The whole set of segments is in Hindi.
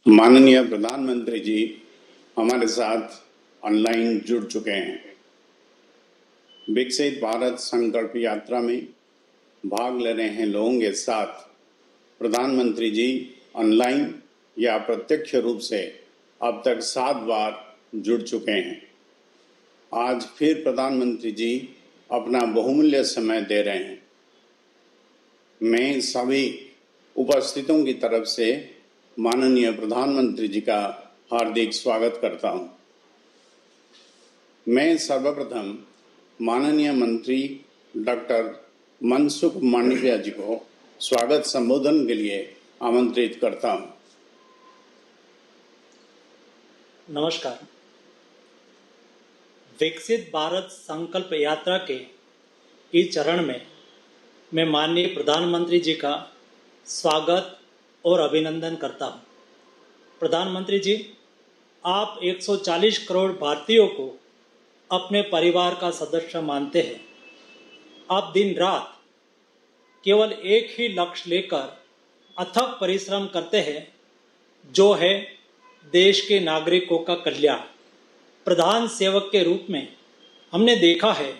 माननीय प्रधानमंत्री जी हमारे साथ ऑनलाइन जुड़ चुके हैं। विकसित भारत संकल्प यात्रा में भाग ले रहे हैं लोगों के साथ प्रधानमंत्री जी ऑनलाइन या प्रत्यक्ष रूप से अब तक 7 बार जुड़ चुके हैं। आज फिर प्रधानमंत्री जी अपना बहुमूल्य समय दे रहे हैं। मैं सभी उपस्थितों की तरफ से माननीय प्रधानमंत्री जी का हार्दिक स्वागत करता हूं। मैं सर्वप्रथम माननीय मंत्री डॉक्टर मनसुख मांडविया जी को स्वागत संबोधन के लिए आमंत्रित करता हूं। नमस्कार। विकसित भारत संकल्प यात्रा के इस चरण में मैं माननीय प्रधानमंत्री जी का स्वागत और अभिनंदन करता हूं। प्रधानमंत्री जी, आप 140 करोड़ भारतीयों को अपने परिवार का सदस्य मानते हैं। आप दिन रात केवल एक ही लक्ष्य लेकर अथक परिश्रम करते हैं, जो है देश के नागरिकों का कल्याण। प्रधान सेवक के रूप में हमने देखा है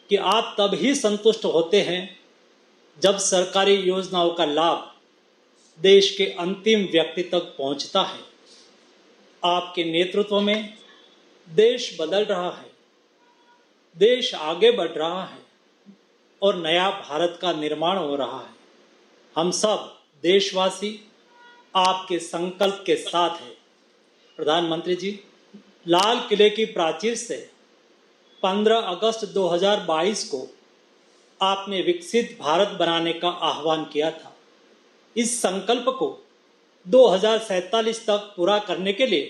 कि आप तब ही संतुष्ट होते हैं जब सरकारी योजनाओं का लाभ देश के अंतिम व्यक्ति तक पहुंचता है। आपके नेतृत्व में देश बदल रहा है, देश आगे बढ़ रहा है और नया भारत का निर्माण हो रहा है। हम सब देशवासी आपके संकल्प के साथ हैं। प्रधानमंत्री जी, लाल किले की प्राचीर से 15 अगस्त 2022 को आपने विकसित भारत बनाने का आह्वान किया था। इस संकल्प को 2047 तक पूरा करने के लिए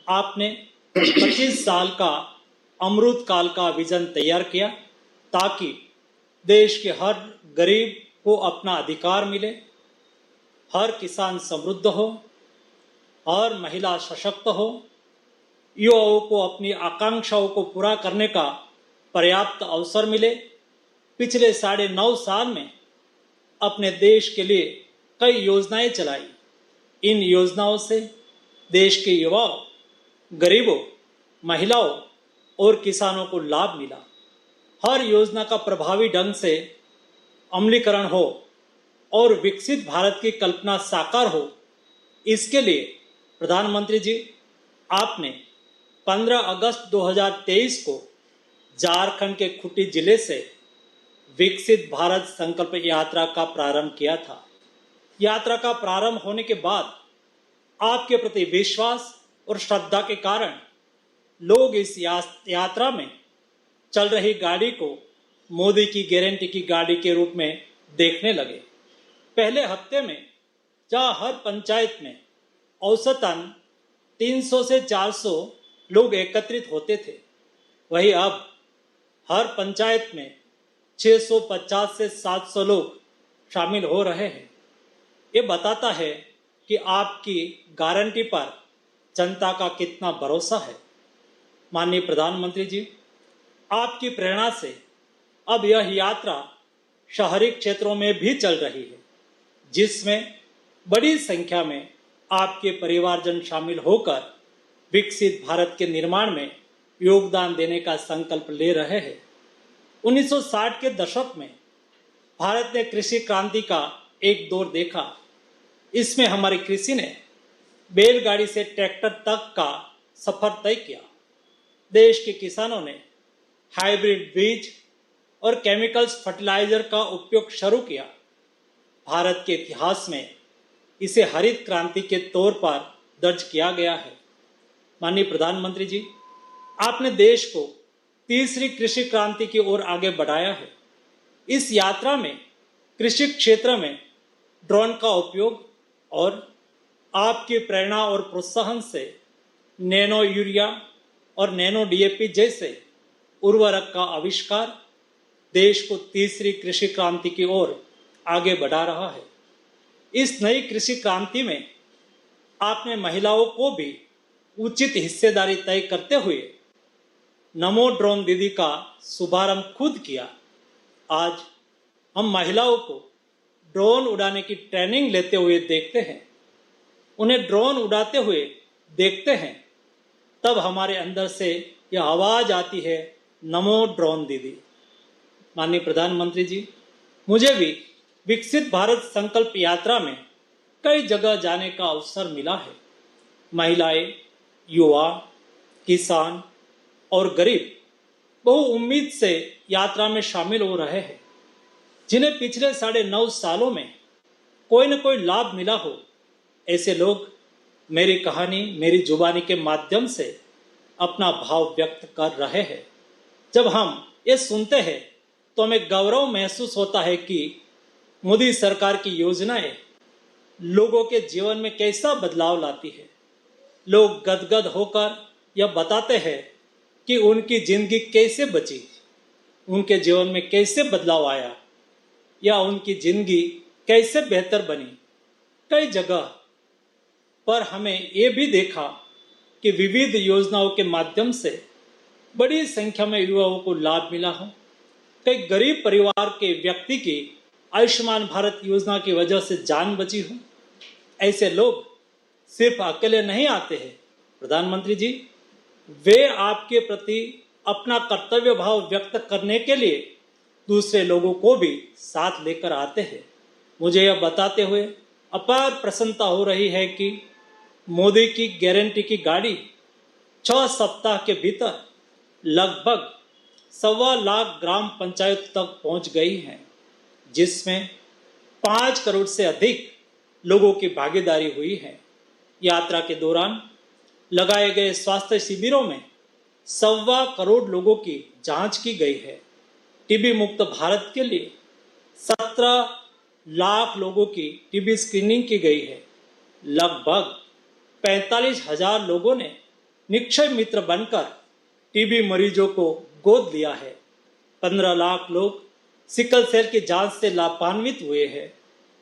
आपने 25 साल का अमृत काल का विजन तैयार किया, ताकि देश के हर गरीब को अपना अधिकार मिले, हर किसान समृद्ध हो, हर महिला सशक्त हो, युवाओं को अपनी आकांक्षाओं को पूरा करने का पर्याप्त अवसर मिले। पिछले 9.5 साल में अपने देश के लिए कई योजनाएं चलाई। इन योजनाओं से देश के युवाओं, गरीबों, महिलाओं और किसानों को लाभ मिला। हर योजना का प्रभावी ढंग से अमलीकरण हो और विकसित भारत की कल्पना साकार हो, इसके लिए प्रधानमंत्री जी आपने 15 अगस्त 2023 को झारखंड के खूंटी जिले से विकसित भारत संकल्प यात्रा का प्रारंभ किया था। यात्रा का प्रारंभ होने के बाद आपके प्रति विश्वास और श्रद्धा के कारण लोग इस यात्रा में चल रही गाड़ी को मोदी की गारंटी की गाड़ी के रूप में देखने लगे। पहले हफ्ते में जहां हर पंचायत में औसतन 300 से 400 लोग एकत्रित होते थे, वहीं अब हर पंचायत में 650 से 700 लोग शामिल हो रहे हैं। ये बताता है कि आपकी गारंटी पर जनता का कितना भरोसा है। माननीय प्रधानमंत्री जी, आपकी प्रेरणा से अब यह यात्रा शहरी क्षेत्रों में भी चल रही है, जिसमें बड़ी संख्या में आपके परिवारजन शामिल होकर विकसित भारत के निर्माण में योगदान देने का संकल्प ले रहे हैं। 1960 के दशक में भारत ने कृषि क्रांति का एक दौर देखा। इसमें हमारी कृषि ने बैलगाड़ी से ट्रैक्टर तक का सफर तय किया। देश के किसानों ने हाइब्रिड बीज और केमिकल्स फर्टिलाइजर का उपयोग शुरू किया। भारत के इतिहास में इसे हरित क्रांति के तौर पर दर्ज किया गया है। माननीय प्रधानमंत्री जी, आपने देश को तीसरी कृषि क्रांति की ओर आगे बढ़ाया है। इस यात्रा में कृषि क्षेत्र में ड्रोन का उपयोग और आपकी प्रेरणा और प्रोत्साहन से नैनो यूरिया और नैनो डीएपी जैसे उर्वरक का आविष्कार देश को तीसरी कृषि क्रांति की ओर आगे बढ़ा रहा है। इस नई कृषि क्रांति में आपने महिलाओं को भी उचित हिस्सेदारी तय करते हुए नमो ड्रोन दीदी का शुभारंभ खुद किया। आज हम महिलाओं को ड्रोन उड़ाने की ट्रेनिंग लेते हुए देखते हैं। उन्हें ड्रोन उड़ाते हुए देखते हैं, तब हमारे अंदर से यह आवाज आती है, नमो ड्रोन दीदी। माननीय प्रधानमंत्री जी, मुझे भी विकसित भारत संकल्प यात्रा में कई जगह जाने का अवसर मिला है। महिलाएं, युवा, किसान और गरीब बहु उम्मीद से यात्रा में शामिल हो रहे हैं, जिन्हें पिछले 9.5 सालों में कोई न कोई लाभ मिला हो। ऐसे लोग मेरी कहानी, मेरी जुबानी के माध्यम से अपना भाव व्यक्त कर रहे हैं। जब हम ये सुनते हैं तो हमें गौरव महसूस होता है कि मोदी सरकार की योजनाएं लोगों के जीवन में कैसा बदलाव लाती है। लोग गदगद होकर यह बताते हैं कि उनकी जिंदगी कैसे बची, उनके जीवन में कैसे बदलाव आया या उनकी जिंदगी कैसे बेहतर बनी। कई जगह पर हमें ये भी देखा कि विविध योजनाओं के माध्यम से बड़ी संख्या में युवाओं को लाभ मिला हो। कई गरीब परिवार के व्यक्ति की आयुष्मान भारत योजना की वजह से जान बची हो। ऐसे लोग सिर्फ अकेले नहीं आते हैं प्रधानमंत्री जी, वे आपके प्रति अपना कर्तव्य भाव व्यक्त करने के लिए दूसरे लोगों को भी साथ लेकर आते हैं। मुझे यह बताते हुए अपार प्रसन्नता हो रही है कि मोदी की गारंटी की गाड़ी 6 सप्ताह के भीतर लगभग 1.25 लाख ग्राम पंचायत तक पहुंच गई है, जिसमें 5 करोड़ से अधिक लोगों की भागीदारी हुई है। यात्रा के दौरान लगाए गए स्वास्थ्य शिविरों में 1.25 करोड़ लोगों की जांच की गई है। टीबी मुक्त भारत के लिए 17 लाख लोगों की टीबी स्क्रीनिंग की गई है। लगभग 45,000 लोगों ने निक्षय मित्र बनकर टीबी मरीजों को गोद लिया है। 15 लाख लोग सिकल सेल की जांच से लाभान्वित हुए हैं।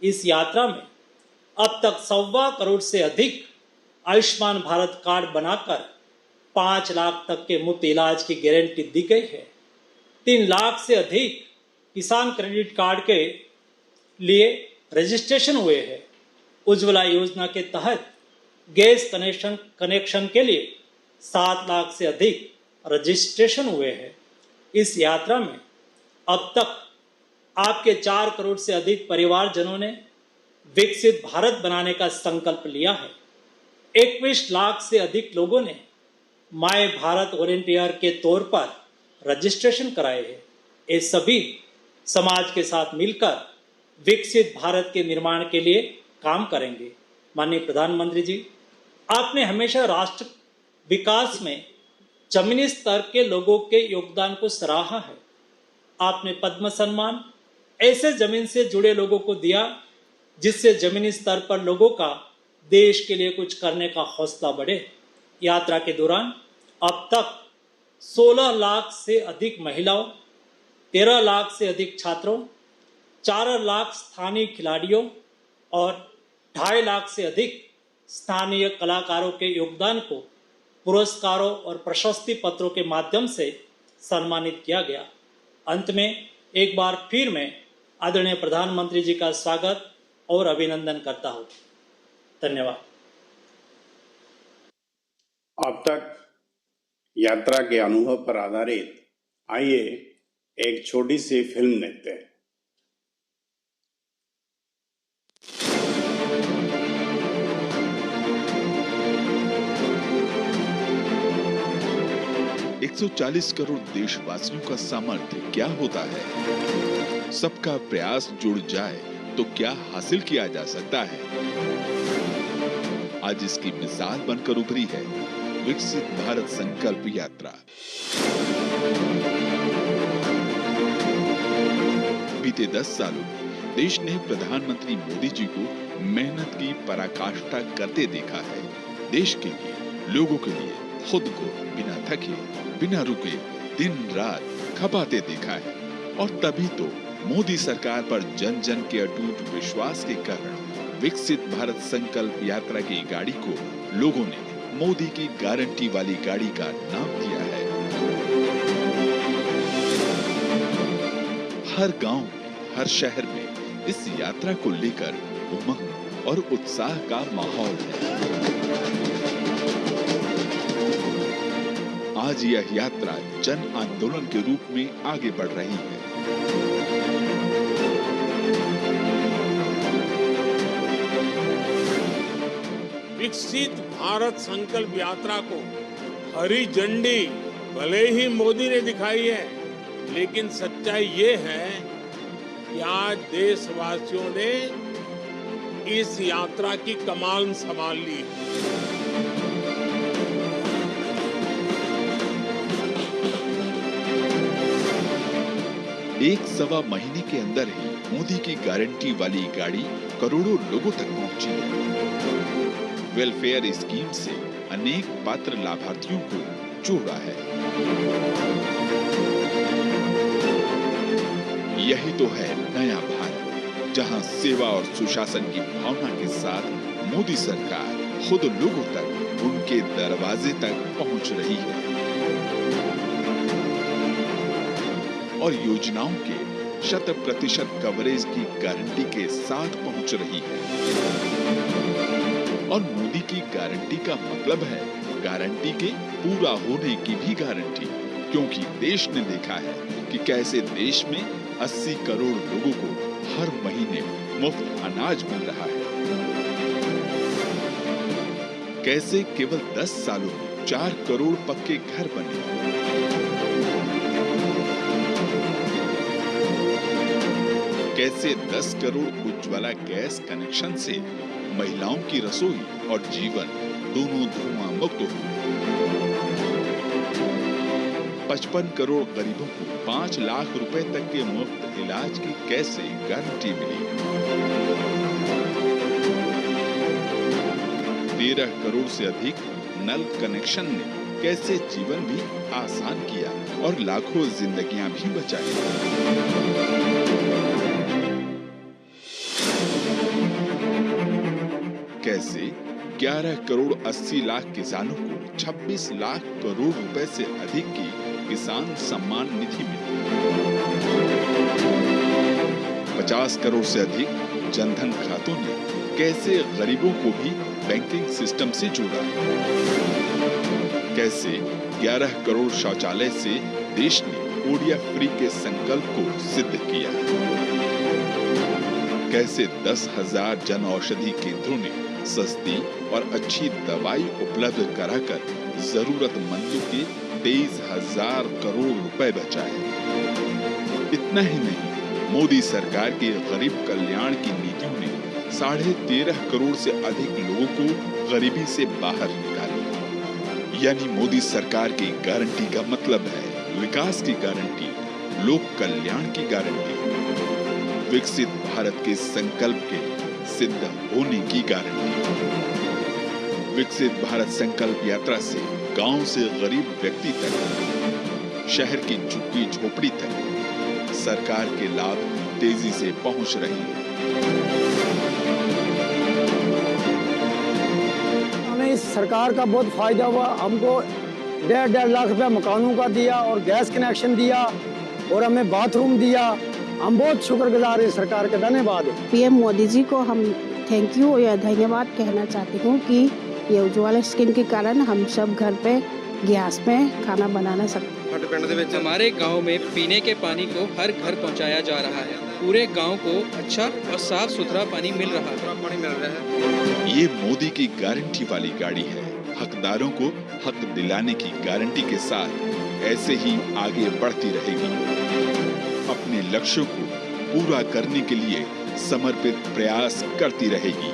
इस यात्रा में अब तक 1.25 करोड़ से अधिक आयुष्मान भारत कार्ड बनाकर 5 लाख तक के मुफ्त इलाज की गारंटी दी गई है। 3 लाख से अधिक किसान क्रेडिट कार्ड के लिए रजिस्ट्रेशन हुए हैं। उज्ज्वला योजना के तहत गैस कनेक्शन के लिए 7 लाख से अधिक रजिस्ट्रेशन हुए हैं। इस यात्रा में अब तक आपके 4 करोड़ से अधिक परिवारजनों ने विकसित भारत बनाने का संकल्प लिया है। 21 लाख से अधिक लोगों ने माय भारत वॉलेंटियर के तौर पर रजिस्ट्रेशन कराए हैं। ये सभी समाज के साथ मिलकर विकसित भारत के निर्माण के लिए काम करेंगे। माननीय प्रधानमंत्री जी, आपने हमेशा राष्ट्र विकास में जमीनी स्तर के लोगों के योगदान को सराहा है। आपने पद्म सम्मान ऐसे जमीन से जुड़े लोगों को दिया जिससे जमीनी स्तर पर लोगों का देश के लिए कुछ करने का हौसला बढ़े। यात्रा के दौरान अब तक 16 लाख से अधिक महिलाओं, 13 लाख से अधिक छात्रों, 4 लाख स्थानीय खिलाड़ियों और 2.5 लाख से अधिक स्थानीय कलाकारों के योगदान को पुरस्कारों और प्रशस्ति पत्रों के माध्यम से सम्मानित किया गया। अंत में एक बार फिर मैं आदरणीय प्रधानमंत्री जी का स्वागत और अभिनंदन करता हूँ। धन्यवाद। अब तक यात्रा के अनुभव पर आधारित आइए एक छोटी सी फिल्म देखते हैं। एक 140 करोड़ देशवासियों का सामर्थ्य क्या होता है? सबका प्रयास जुड़ जाए तो क्या हासिल किया जा सकता है? आज इसकी मिसाल बनकर उभरी है विकसित भारत संकल्प यात्रा। बीते 10 सालों में देश ने प्रधानमंत्री मोदी जी को मेहनत की पराकाष्ठा करते देखा है। देश के लिए, लोगों के लिए खुद को बिना थके, बिना रुके दिन रात खपाते देखा है। और तभी तो मोदी सरकार पर जन जन के अटूट विश्वास के कारण विकसित भारत संकल्प यात्रा की गाड़ी को लोगों ने मोदी की गारंटी वाली गाड़ी का नाम दिया है। हर गांव में, हर शहर में इस यात्रा को लेकर उमंग और उत्साह का माहौल है। आज यह यात्रा जन आंदोलन के रूप में आगे बढ़ रही है। विकसित भारत संकल्प यात्रा को हरी झंडी भले ही मोदी ने दिखाई है, लेकिन सच्चाई ये है कि आज देशवासियों ने इस यात्रा की कमान संभाल ली है। एक सवा महीने के अंदर ही मोदी की गारंटी वाली गाड़ी करोड़ों लोगों तक पहुंची है। वेलफेयर स्कीम से अनेक पात्र लाभार्थियों को जोड़ा है। यही तो है नया भारत, जहां सेवा और सुशासन की भावना के साथ मोदी सरकार खुद लोगों तक, उनके दरवाजे तक पहुंच रही है और योजनाओं के 100% कवरेज की गारंटी के साथ पहुंच रही है। और मोदी की गारंटी का मतलब है गारंटी के पूरा होने की भी गारंटी, क्योंकि देश ने देखा है कि कैसे देश में 80 करोड़ लोगों को हर महीने मुफ्त अनाज मिल रहा है, कैसे केवल 10 सालों में 4 करोड़ पक्के घर बने, कैसे 10 करोड़ उज्ज्वला गैस कनेक्शन से महिलाओं की रसोई और जीवन दोनों धुआं मुक्त हुए, 55 करोड़ गरीबों को 5 लाख रुपए तक के मुफ्त इलाज की कैसे गारंटी मिली, 13 करोड़ से अधिक नल कनेक्शन ने कैसे जीवन भी आसान किया और लाखों जिंदगियां भी बचाई। कैसे 11 करोड़ 80 लाख किसानों को 26 लाख करोड़ रुपए से अधिक की किसान सम्मान निधि मिली, 50 करोड़ से अधिक जनधन खातों ने कैसे गरीबों को भी बैंकिंग सिस्टम से जोड़ा, कैसे 11 करोड़ शौचालय से देश ने ओडीएफ फ्री के संकल्प को सिद्ध किया, कैसे 10,000 जन औषधि केंद्रों ने सस्ती और अच्छी दवाई उपलब्ध कराकर जरूरतमंदों के 23,000 करोड़ रुपए बचाए। इतना ही नहीं, मोदी सरकार के गरीब कल्याण की नीतियों ने 13.5 करोड़ से अधिक लोगों को गरीबी से बाहर निकाला। यानी मोदी सरकार की गारंटी का मतलब है विकास की गारंटी, लोक कल्याण की गारंटी, विकसित भारत के संकल्प के सिद्ध होने की गारंटी। विकसित भारत संकल्प यात्रा से गांव से गरीब व्यक्ति तक, शहर की झुग्गी झोपड़ी तक सरकार के लाभ तेजी से पहुंच रहे हैं। हमें इस सरकार का बहुत फायदा हुआ। हमको 1.5 लाख रुपया मकानों का दिया और गैस कनेक्शन दिया और हमें बाथरूम दिया। हम बहुत शुक्रगुजार हैं सरकार का, धन्यवाद। पीएम मोदी जी को हम थैंक यू या धन्यवाद कहना चाहती हूँ कि ये उज्ज्वला स्कीम के कारण हम सब घर पे गैस में खाना बनाना सकते। हमारे गांव में पीने के पानी को हर घर पहुंचाया जा रहा है। पूरे गांव को अच्छा और साफ सुथरा पानी मिल रहा है। ये मोदी की गारंटी वाली गाड़ी है। हकदारों को हक दिलाने की गारंटी के साथ ऐसे ही आगे बढ़ती रहेगी, अपने लक्ष्यों को पूरा करने के लिए समर्पित प्रयास करती रहेगी।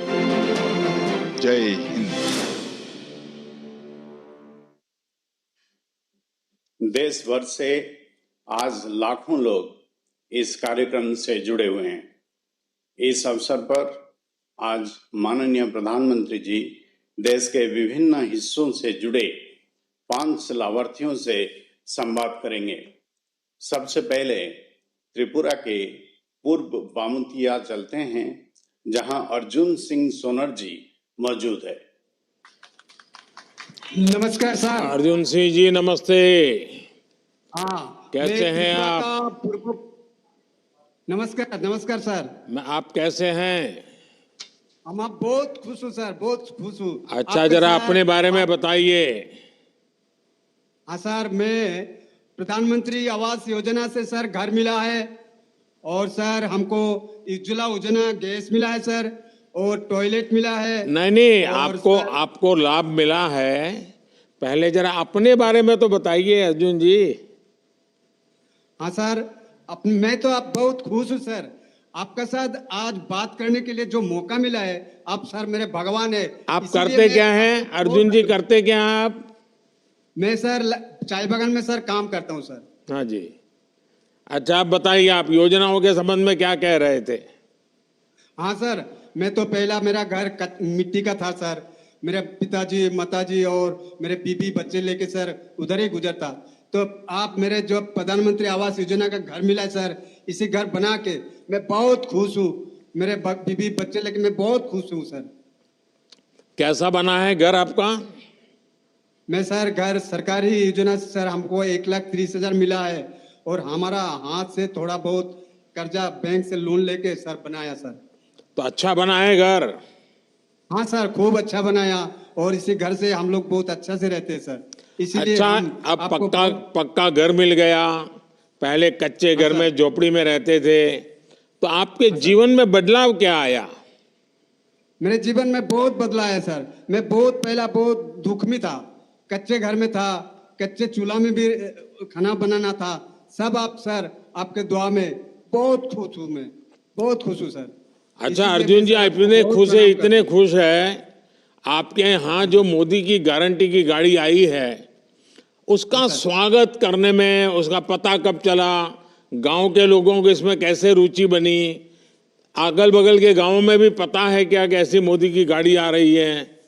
जय हिंद। देश भर से आज लाखों लोग इस कार्यक्रम से जुड़े हुए हैं। इस अवसर पर आज माननीय प्रधानमंत्री जी देश के विभिन्न हिस्सों से जुड़े 5 लाभार्थियों से संवाद करेंगे। सबसे पहले त्रिपुरा के पूर्व बामुतिया चलते हैं, जहां अर्जुन सिंह सोनर जी मौजूद है। नमस्कार सर। अर्जुन सिंह जी नमस्ते। हाँ, कैसे हैं आप? नमस्कार नमस्कार सर। आप कैसे हैं? हम आप बहुत खुश हूँ सर, बहुत खुश हूँ। अच्छा, आपके जरा साथ- अपने बारे में बताइए। हाँ सर, मैं प्रधानमंत्री आवास योजना से सर घर मिला है, और सर हमको उज्ज्वला योजना गैस मिला है सर, और टॉयलेट मिला है। नहीं, और आपको सर- आपको लाभ मिला है। पहले जरा अपने बारे में तो बताइए अर्जुन जी। हाँ सर, मैं तो आप बहुत खुश हूँ सर। आपका साथ आज बात करने के लिए जो मौका मिला है, आप सर मेरे भगवान है। आप इसीलिए करते मैं क्या हैं आपको अर्जुन जी, बहुत- करते क्या हैं आप? मैं सर चाय बागान में सर काम करता हूँ सर। हाँ जी। अच्छा, आप बताइए, आप योजनाओं के संबंध में क्या कह रहे थे? हाँ सर, मैं तो पहला मेरा घर मिट्टी का था सर। मेरे पिताजी माताजी और मेरे बीबी बच्चे लेके सर उधर ही गुजरता। तो आप मेरे जो प्रधानमंत्री आवास योजना का घर मिला है सर, इसी घर बना के मैं बहुत खुश हूँ। मेरे बीबी बच्चे लेके मैं बहुत खुश हूँ सर। कैसा बना है घर आपका? मैं सर घर सरकारी योजना से सर हमको 1,30,000 मिला है, और हमारा हाथ से थोड़ा बहुत कर्जा बैंक से लोन लेके सर बनाया सर। तो अच्छा बना है घर? हाँ सर, खूब अच्छा बनाया, और इसी घर से हम लोग बहुत अच्छा से रहते हैं सर। इसीलिए अच्छा, हम अब आपको पक्का पक्का घर मिल गया। पहले कच्चे घर सर। में झोपड़ी में रहते थे, तो आपके जीवन में बदलाव क्या आया? मेरे जीवन में बहुत बदला है सर। मैं बहुत पहला बहुत दुख में था, कच्चे घर में था, कच्चे चूल्हा में भी खाना बनाना था। सब आप सर आपके दुआ में बहुत खुश हूँ, मैं बहुत खुश हूँ सर। अच्छा इसीलिए अर्जुन जी, मैं सर आप आपको इतने बहुत खुश है, प्रणाम इतने खुश है, आपके यहाँ जो मोदी की गारंटी की गाड़ी आई है, उसका स्वागत करने में, उसका पता कब चला, गांव के लोगों को इसमें कैसे रुचि बनी, अगल बगल के गांवों में भी पता है क्या कि ऐसी मोदी की गाड़ी आ रही है?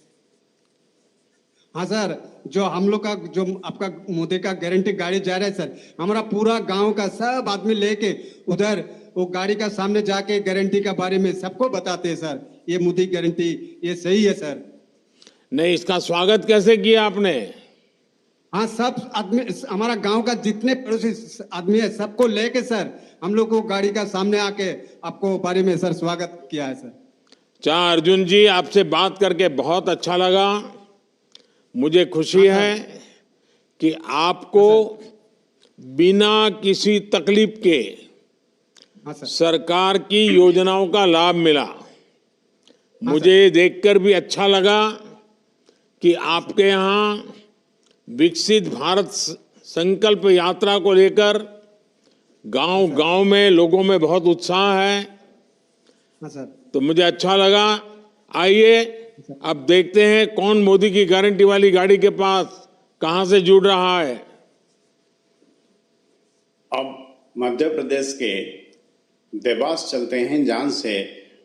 हाँ सर, जो हम लोग का जो आपका मोदी का गारंटी गाड़ी जा रहा है सर, हमारा पूरा गांव का सब आदमी लेके उधर वो गाड़ी का सामने जाके गारंटी के बारे में सबको बताते हैं सर, ये मोदी गारंटी ये सही है सर। नहीं, इसका स्वागत कैसे किया आपने? हाँ, सब आदमी हमारा गांव का जितने पड़ोसी आदमी है सबको लेके सर हम लोग को गाड़ी का सामने आके आपको बारे में सर स्वागत किया है सर। चाह अर्जुन जी, आपसे बात करके बहुत अच्छा लगा। मुझे खुशी है कि आपको बिना किसी तकलीफ के हाँ सर। सरकार की योजनाओं का लाभ मिला। मुझे देखकर भी अच्छा लगा कि आपके यहाँ विकसित भारत संकल्प यात्रा को लेकर गांव गांव में लोगों में बहुत उत्साह है। हाँ सर। तो मुझे अच्छा लगा। आइए अब देखते हैं कौन मोदी की गारंटी वाली गाड़ी के पास कहां से जुड़ रहा है। अब मध्य प्रदेश के देवास चलते हैं, जहां से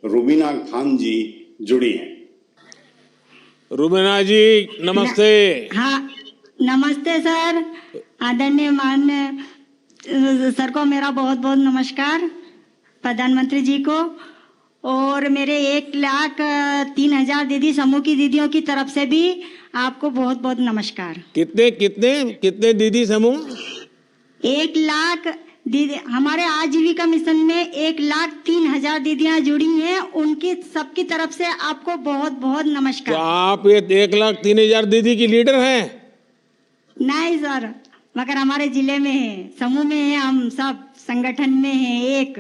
रुबीना खान जी जुड़ी हैं। रुबीना जी नमस्ते। हाँ, नमस्ते सर। आदरणीय माननीय सर को मेरा बहुत बहुत नमस्कार, प्रधानमंत्री जी को, और मेरे 1,03,000 दीदी समूह की दीदियों की तरफ से भी आपको बहुत बहुत नमस्कार। कितने कितने कितने दीदी समूह? 1 लाख दीदी हमारे आजीविका मिशन में 1,03,000 दीदियां जुड़ी हैं, उनकी सबकी तरफ से आपको बहुत बहुत तो नमस्कार। आप ये 1,03,000 दीदी की लीडर हैं? नहीं सर, मगर हमारे जिले में है, समूह में है, हम सब संगठन में हैं एक।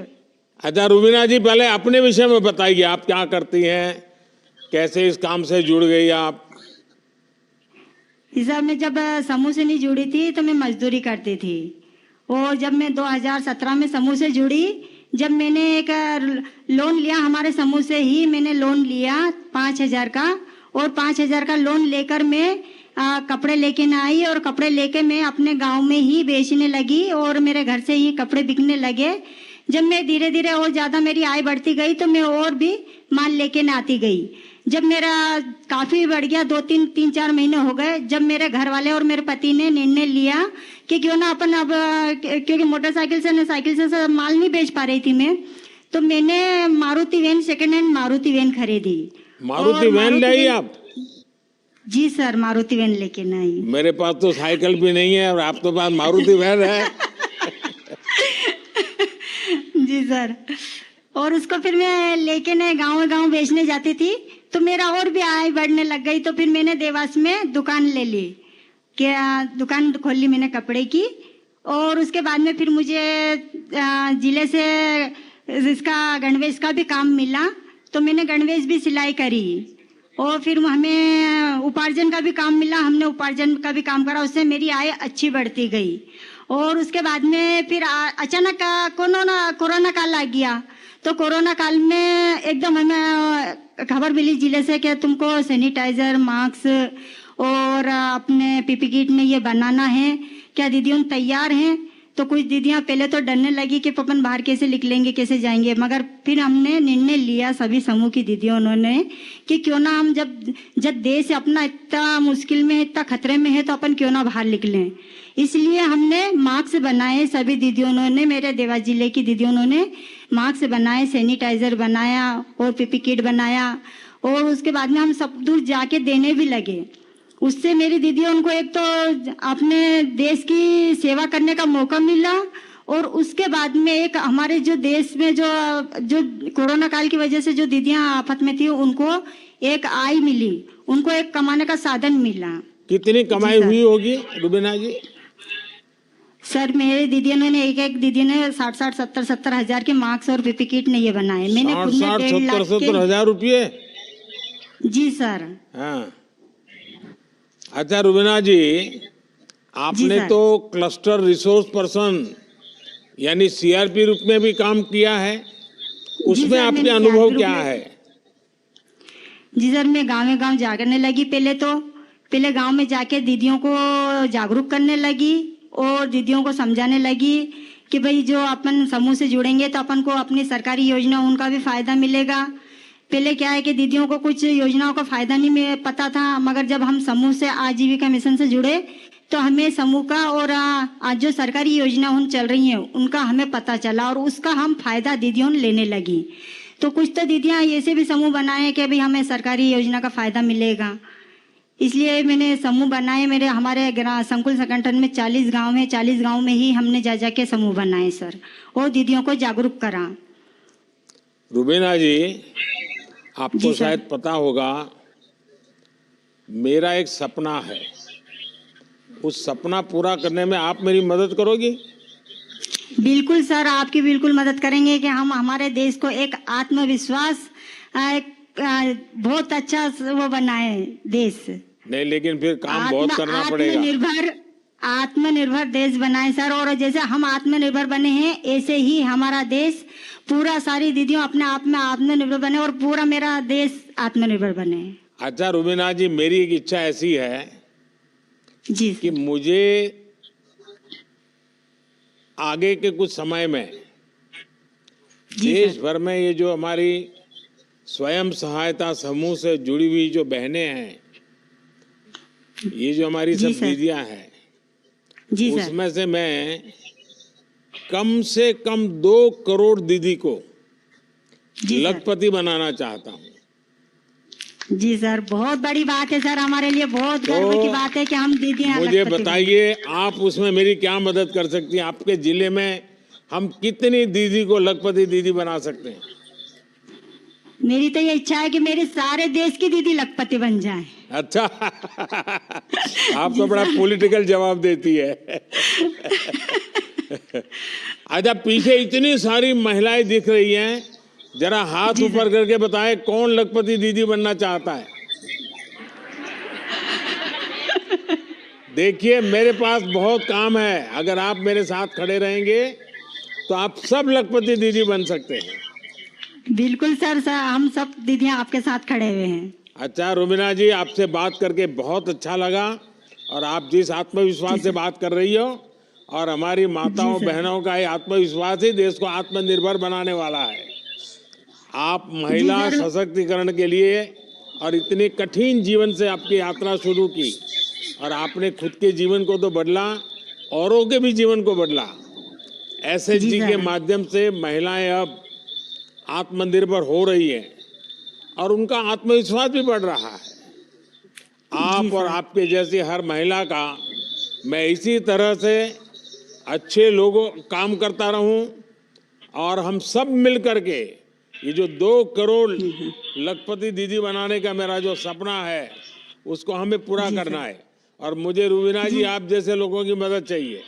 अच्छा रुबीना जी, पहले अपने विषय में बताइए, आप क्या करती हैं, कैसे इस काम से जुड़ गई आप? सर, मैं जब समूह से नहीं जुड़ी थी तो मैं मजदूरी करती थी, और जब मैं 2017 में समूह से जुड़ी, जब मैंने एक लोन लिया हमारे समूह से ही, मैंने लोन लिया 5,000 का, और 5,000 का लोन लेकर मैं कपड़े लेके न आई, और कपड़े लेके मैं अपने गांव में ही बेचने लगी, और मेरे घर से ही कपड़े बिकने लगे। जब मैं धीरे धीरे और ज़्यादा मेरी आय बढ़ती गई तो मैं और भी माल लेके न आती गई। जब मेरा काफ़ी बढ़ गया, 2-3-4 महीने हो गए, जब मेरे घर वाले और मेरे पति ने निर्णय लिया कि क्यों ना अपन अब, क्योंकि मोटरसाइकिल से न साइकिल से माल नहीं बेच पा रही थी मैं, तो मैंने Maruti van, second hand Maruti van खरीदी। मारुति वैन लाई आप? जी सर, मारुति वैन लेके न आई। मेरे पास तो साइकिल भी नहीं है और आप तो पास मारुति वैन है। जी सर, और उसको फिर मैं लेके ने गाँव बेचने जाती थी, तो मेरा और भी आय बढ़ने लग गई। तो फिर मैंने देवास में दुकान ले ली, क्या दुकान खोल ली मैंने कपड़े की। और उसके बाद में फिर मुझे जिले से इसका गणवेश का भी काम मिला, तो मैंने गणवेश भी सिलाई करी। और फिर हमें उपार्जन का भी काम मिला, हमने उपार्जन का भी काम करा, उससे मेरी आय अच्छी बढ़ती गई। और उसके बाद में फिर अचानक कोरोना काल आ गया। तो कोरोना काल में एकदम हमें खबर मिली जिले से कि तुमको सैनिटाइजर, मास्क और अपने पीपी किट में ये बनाना है, क्या दीदियों तैयार हैं? तो कुछ दीदियां पहले तो डरने लगी कि अपन बाहर कैसे निकलेंगे, कैसे जाएंगे। मगर फिर हमने निर्णय लिया सभी समूह की दीदियों ने कि क्यों ना हम जब देश अपना इतना मुश्किल में, इतना खतरे में है, तो अपन क्यों ना बाहर निकलें। इसलिए हमने मास्क बनाए, सभी दीदियों ने, मेरे देवास जिले की दीदियों ने मास्क बनाए, सैनिटाइजर बनाया और पीपी किट बनाया। और उसके बाद में हम सब दूर जाके देने भी लगे। उससे मेरी दीदी उनको एक तो अपने देश की सेवा करने का मौका मिला, और उसके बाद में एक हमारे जो देश में जो कोरोना काल की वजह से जो दीदियां आफत में थी, उनको एक आय मिली, उनको एक कमाने का साधन मिला। कितनी कमाई हुई होगी रुबीना जी? सर मेरे दीदियों ने एक दीदी ने 60-70 हजार के मास्क और पीपी किट ने ये बनाए। मैंने खुद में 60-70 हजार रुपये? जी सर। हाँ, अच्छा रुबीना जी, आपने तो क्लस्टर रिसोर्स पर्सन यानी सीआरपी रूप में भी काम किया है, उसमें आपके अनुभव क्या है? जी सर, मैं गाँव जागरने लगी। पहले गांव में जाके दीदियों को जागरूक करने लगी और दीदियों को समझाने लगी कि भाई जो अपन समूह से जुड़ेंगे तो अपन को अपनी सरकारी योजना उनका भी फायदा मिलेगा। पहले क्या है कि दीदियों को कुछ योजनाओं का फायदा नहीं पता था, मगर जब हम समूह से आजीविका मिशन से जुड़े तो हमें समूह का और आज जो सरकारी योजना उन चल रही हैं उनका हमें पता चला, और उसका हम फायदा दीदियों लेने लगी। तो कुछ तो दीदियां ऐसे भी समूह बनाए कि भाई हमें सरकारी योजना का फायदा मिलेगा, इसलिए मैंने समूह बनाए। हमारे संकुल संगठन में 40 गांव है, 40 गांव में ही हमने जा के समूह बनाए सर, और दीदियों को जागरूक करा। रुबीना जी, आपको शायद पता होगा, मेरा एक सपना है, उस सपना पूरा करने में आप मेरी मदद करोगी? बिल्कुल सर, आपकी बिल्कुल मदद करेंगे कि हम हमारे देश को एक आत्मविश्वास बहुत अच्छा वो बनाए देश। नहीं, लेकिन फिर काम बहुत करना पड़ेगा। आत्मनिर्भर देश बनाए सर, और जैसे हम आत्मनिर्भर बने हैं ऐसे ही हमारा देश पूरा सारी दीदियों अपने आप में आत्मनिर्भर बने और पूरा मेरा देश आत्मनिर्भर बने। अच्छा रुबीना जी, मेरी एक इच्छा ऐसी है जी कि मुझे आगे के कुछ समय में देश भर में ये जो हमारी स्वयं सहायता समूह से जुड़ी हुई जो बहनें हैं, ये जो हमारी सब दीदियां हैं, उसमें से मैं कम से कम 2 करोड़ दीदी को लखपति बनाना चाहता हूँ। जी सर, बहुत बड़ी बात है सर, हमारे लिए बहुत गर्व की बात है कि हम दीदियां। मुझे बताइए, आप उसमें मेरी क्या मदद कर सकती हैं? आपके जिले में हम कितनी दीदी को लखपति दीदी बना सकते हैं? मेरी तो ये इच्छा है कि मेरे सारे देश की दीदी लखपति बन जाए। अच्छा आप तो बड़ा पॉलिटिकल जवाब देती है। अच्छा, पीछे इतनी सारी महिलाएं दिख रही हैं, जरा हाथ ऊपर करके बताएं कौन लखपति दीदी बनना चाहता है? देखिए, मेरे पास बहुत काम है, अगर आप मेरे साथ खड़े रहेंगे तो आप सब लखपति दीदी बन सकते हैं। बिल्कुल सर, हम सब दीदियां आपके साथ खड़े हुए हैं। अच्छा रुबीना जी, आपसे बात करके बहुत अच्छा लगा, और आप जिस आत्मविश्वास से बात कर रही हो, और हमारी माताओं बहनों का ये आत्मविश्वास ही देश को आत्मनिर्भर बनाने वाला है। आप महिला सशक्तिकरण के लिए और इतनी कठिन जीवन से आपकी यात्रा शुरू की, और आपने खुद के जीवन को तो बदला, औरों के भी जीवन को बदला। एसएचजी के माध्यम से महिलाएं अब आत्मनिर्भर हो रही है और उनका आत्मविश्वास भी बढ़ रहा है। आप और आपके जैसी हर महिला का मैं इसी तरह से अच्छे लोगों काम करता रहूं, और हम सब मिल करके ये जो 2 करोड़ लखपति दीदी बनाने का मेरा जो सपना है उसको हमें पूरा करना है, और मुझे रुबीना जी आप जैसे लोगों की मदद चाहिए।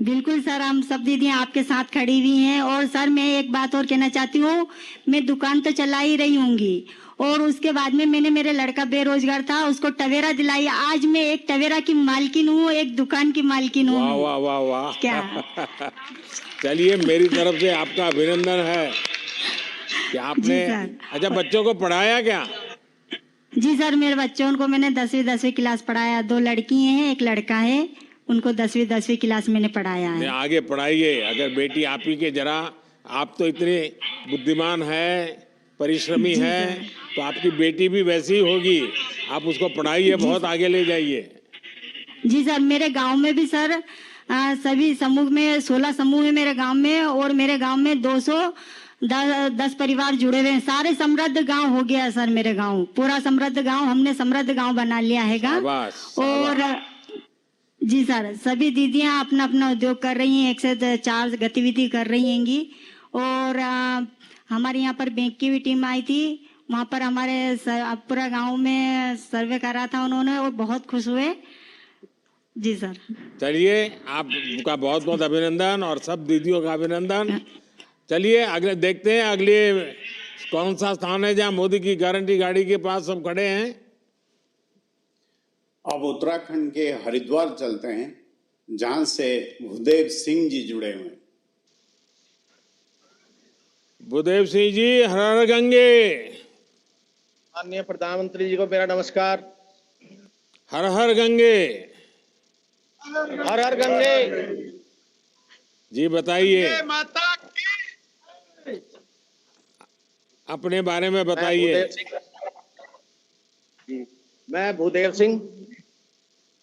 बिल्कुल सर, हम सब दीदियाँ आपके साथ खड़ी हुई हैं। और सर मैं एक बात और कहना चाहती हूँ, मैं दुकान तो चला ही रही होंगी और उसके बाद में मैंने, मेरे लड़का बेरोजगार था, उसको टवेरा दिलाई। आज मैं एक टवेरा की मालकिन हूँ, एक दुकान की मालकिन हूँ। वाह वाह वाह वाह, क्या चलिए मेरी तरफ से आपका अभिनंदन है कि आपने। अच्छा, बच्चों को पढ़ाया क्या? जी सर, मेरे बच्चों को मैंने 10वीं क्लास पढ़ाया। 2 लड़की हैं, एक लड़का है, उनको 10वीं क्लास मैंने पढ़ाया है। आगे पढ़ाइए। अगर बेटी आप ही के जरा, आप तो इतने बुद्धिमान है, परिश्रमी है, तो आपकी बेटी भी वैसी ही होगी। आप उसको पढ़ाइए, बहुत आगे ले जाइए। जी सर, मेरे गांव में भी सर सभी समूह में 16 समूह है मेरे गांव में, और मेरे गांव में 210 परिवार जुड़े हुए हैं। सारे समृद्ध गांव हो गया सर, मेरे गांव पूरा समृद्ध गांव, हमने समृद्ध गांव बना लिया हैगा। और जी सर, सभी दीदियां अपना अपना उद्योग कर रही हैं, 1 से 4 गतिविधि कर रही हैंगी। और हमारे यहाँ पर बैंक की भी टीम आई थी, वहाँ पर हमारे पूरा गांव में सर्वे करा था उन्होंने, और बहुत खुश हुए। जी सर, चलिए आपका बहुत बहुत अभिनंदन और सब दीदियों का अभिनंदन। चलिए अगले देखते हैं, अगले कौन सा स्थान है जहाँ मोदी की गारंटी गाड़ी के पास सब खड़े हैं। अब उत्तराखंड के हरिद्वार चलते हैं, जहां से भूदेव सिंह जी जुड़े हुए हैं। भूदेव सिंह जी, हर हर गंगे। माननीय प्रधानमंत्री जी को मेरा नमस्कार। हर हर गंगे। हर हर गंगे। जी बताइए, अपने बारे में बताइए। मैं भूदेव सिंह,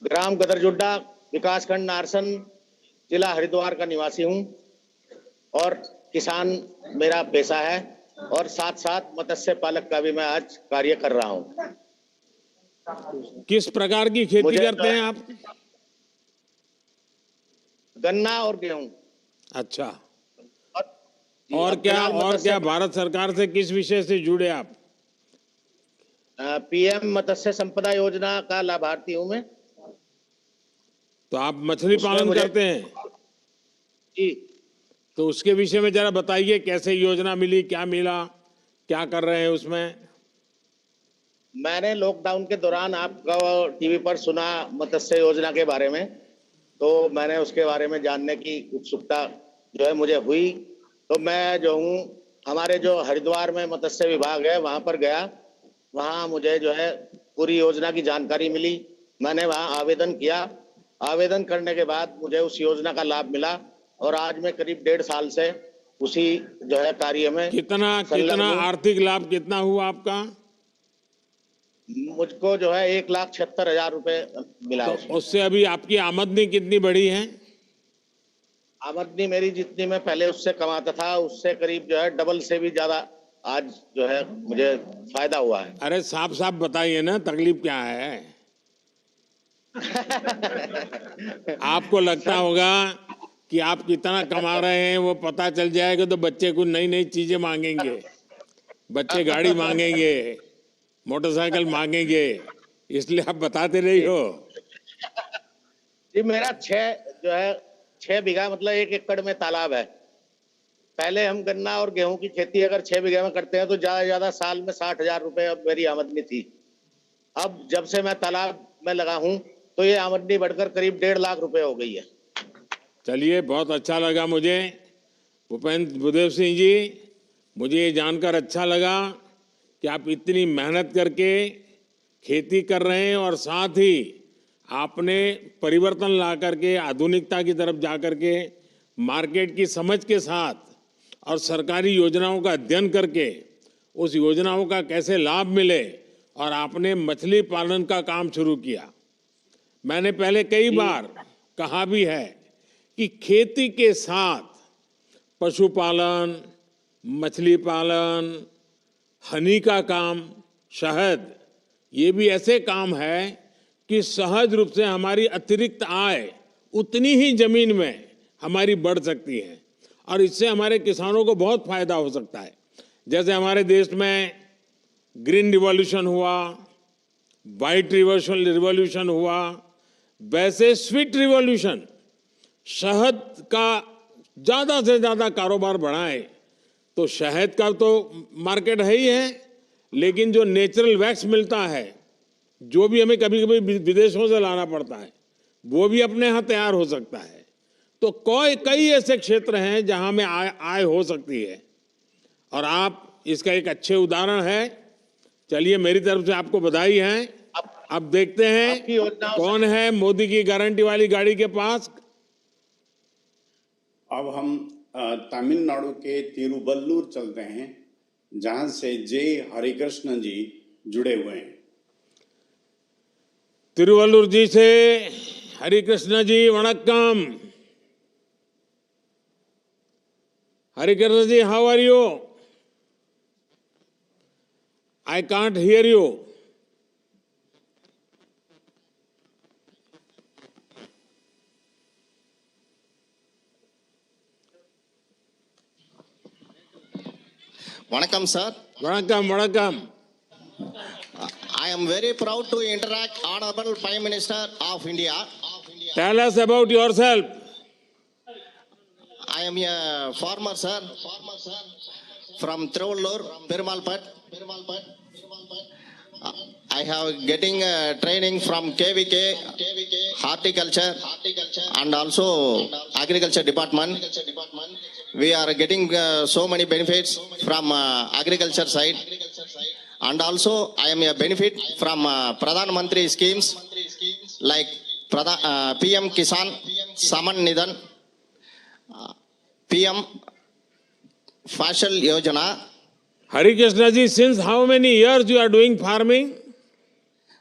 ग्राम गदरजुड्डा, विकासखंड नारसन, जिला हरिद्वार का निवासी हूं, और किसान मेरा पेशा है, और साथ साथ मत्स्य पालक का भी मैं आज कार्य कर रहा हूं। किस प्रकार की खेती करते हैं आप? गन्ना और गेहूं। अच्छा, और क्या भारत सरकार से किस विषय से जुड़े आप? पीएम मत्स्य संपदा योजना का लाभार्थी हूं मैं। तो आप मछली पालन करते हैं? जी। तो उसके विषय में जरा बताइए, कैसे योजना मिली, क्या मिला, क्या कर रहे हैं उसमें? मैंने लॉकडाउन के दौरान आपका टीवी पर सुना मत्स्य योजना के बारे में, तो मैंने उसके बारे में जानने की उत्सुकता जो है मुझे हुई। तो मैं जो हूँ, हमारे जो हरिद्वार में मत्स्य विभाग है वहाँ पर गया, वहाँ मुझे जो है पूरी योजना की जानकारी मिली। मैंने वहाँ आवेदन किया, आवेदन करने के बाद मुझे उस योजना का लाभ मिला, और आज मैं करीब 1.5 साल से उसी जो है कार्य में। कितना आर्थिक लाभ कितना हुआ आपका? मुझको जो है 1,76,000 रुपए मिला। तो उससे अभी आपकी आमदनी कितनी बढ़ी है? आमदनी मेरी जितनी मैं पहले उससे कमाता था, उससे करीब जो है डबल से भी ज्यादा आज जो है मुझे फायदा हुआ है। अरे साफ साफ बताइए ना, तकलीफ क्या है? आपको लगता होगा कि आप कितना कमा रहे हैं वो पता चल जाएगा तो बच्चे को नई नई चीजें मांगेंगे, बच्चे गाड़ी मांगेंगे, मोटरसाइकिल मांगेंगे, इसलिए आप बताते नहीं हो। जी, मेरा 6 बीघा मतलब 1 एकड़ में तालाब है। पहले हम गन्ना और गेहूं की खेती अगर 6 बीघे में करते हैं तो ज्यादा ज्यादा साल में 60,000 रुपए मेरी आमदनी थी। अब जब से मैं तालाब में लगा हूं तो ये आमदनी बढ़कर करीब 1.5 लाख रुपए हो गई है। चलिए, बहुत अच्छा लगा मुझे भूदेव सिंह जी, मुझे ये जानकर अच्छा लगा कि आप इतनी मेहनत करके खेती कर रहे हैं, और साथ ही आपने परिवर्तन ला करके आधुनिकता की तरफ जा करके मार्केट की समझ के साथ और सरकारी योजनाओं का अध्ययन करके उस योजनाओं का कैसे लाभ मिले, और आपने मछली पालन का काम शुरू किया। मैंने पहले कई बार कहा भी है कि खेती के साथ पशुपालन, मछली पालन, हनी का काम, शहद, ये भी ऐसे काम है कि सहज रूप से हमारी अतिरिक्त आय उतनी ही जमीन में हमारी बढ़ सकती है, और इससे हमारे किसानों को बहुत फायदा हो सकता है। जैसे हमारे देश में ग्रीन रिवॉल्यूशन हुआ, वाइट रिवॉल्यूशन हुआ, वैसे स्वीट रिवॉल्यूशन, शहद का ज़्यादा से ज़्यादा कारोबार बढ़ाएं। तो शहद का तो मार्केट है ही है, लेकिन जो नेचुरल वैक्स मिलता है, जो भी हमें कभी कभी विदेशों से लाना पड़ता है, वो भी अपने यहाँ तैयार हो सकता है। तो कई ऐसे क्षेत्र हैं जहां में आय हो सकती है, और आप इसका एक अच्छे उदाहरण है। चलिए, मेरी तरफ से आपको बधाई है। अब देखते हैं कौन है मोदी की गारंटी वाली गाड़ी के पास। अब हम तमिलनाडु के तिरुवल्लुर चलते हैं, जहां से जे हरिकृष्ण जी जुड़े हुए हैं। तिरुवल्लुर जी से हरिकृष्ण जी, वणक्कम। Harikrishna ji, how are you? I can't hear you. Vanakkam, sir. Vanakkam. I am very proud to interact Honorable Prime Minister of India. Tell us about yourself. I am a farmer, sir, from Tiruvallur, Perumalpat. I have getting training from KVK, horticulture, and also agriculture department. We are getting so many benefits from agriculture side, and also I am a benefit from Pradhan Mantri schemes like PM Kisan Saman Nidan, PM Fashal Yojana. Harikrishna ji, since how many years you are doing farming?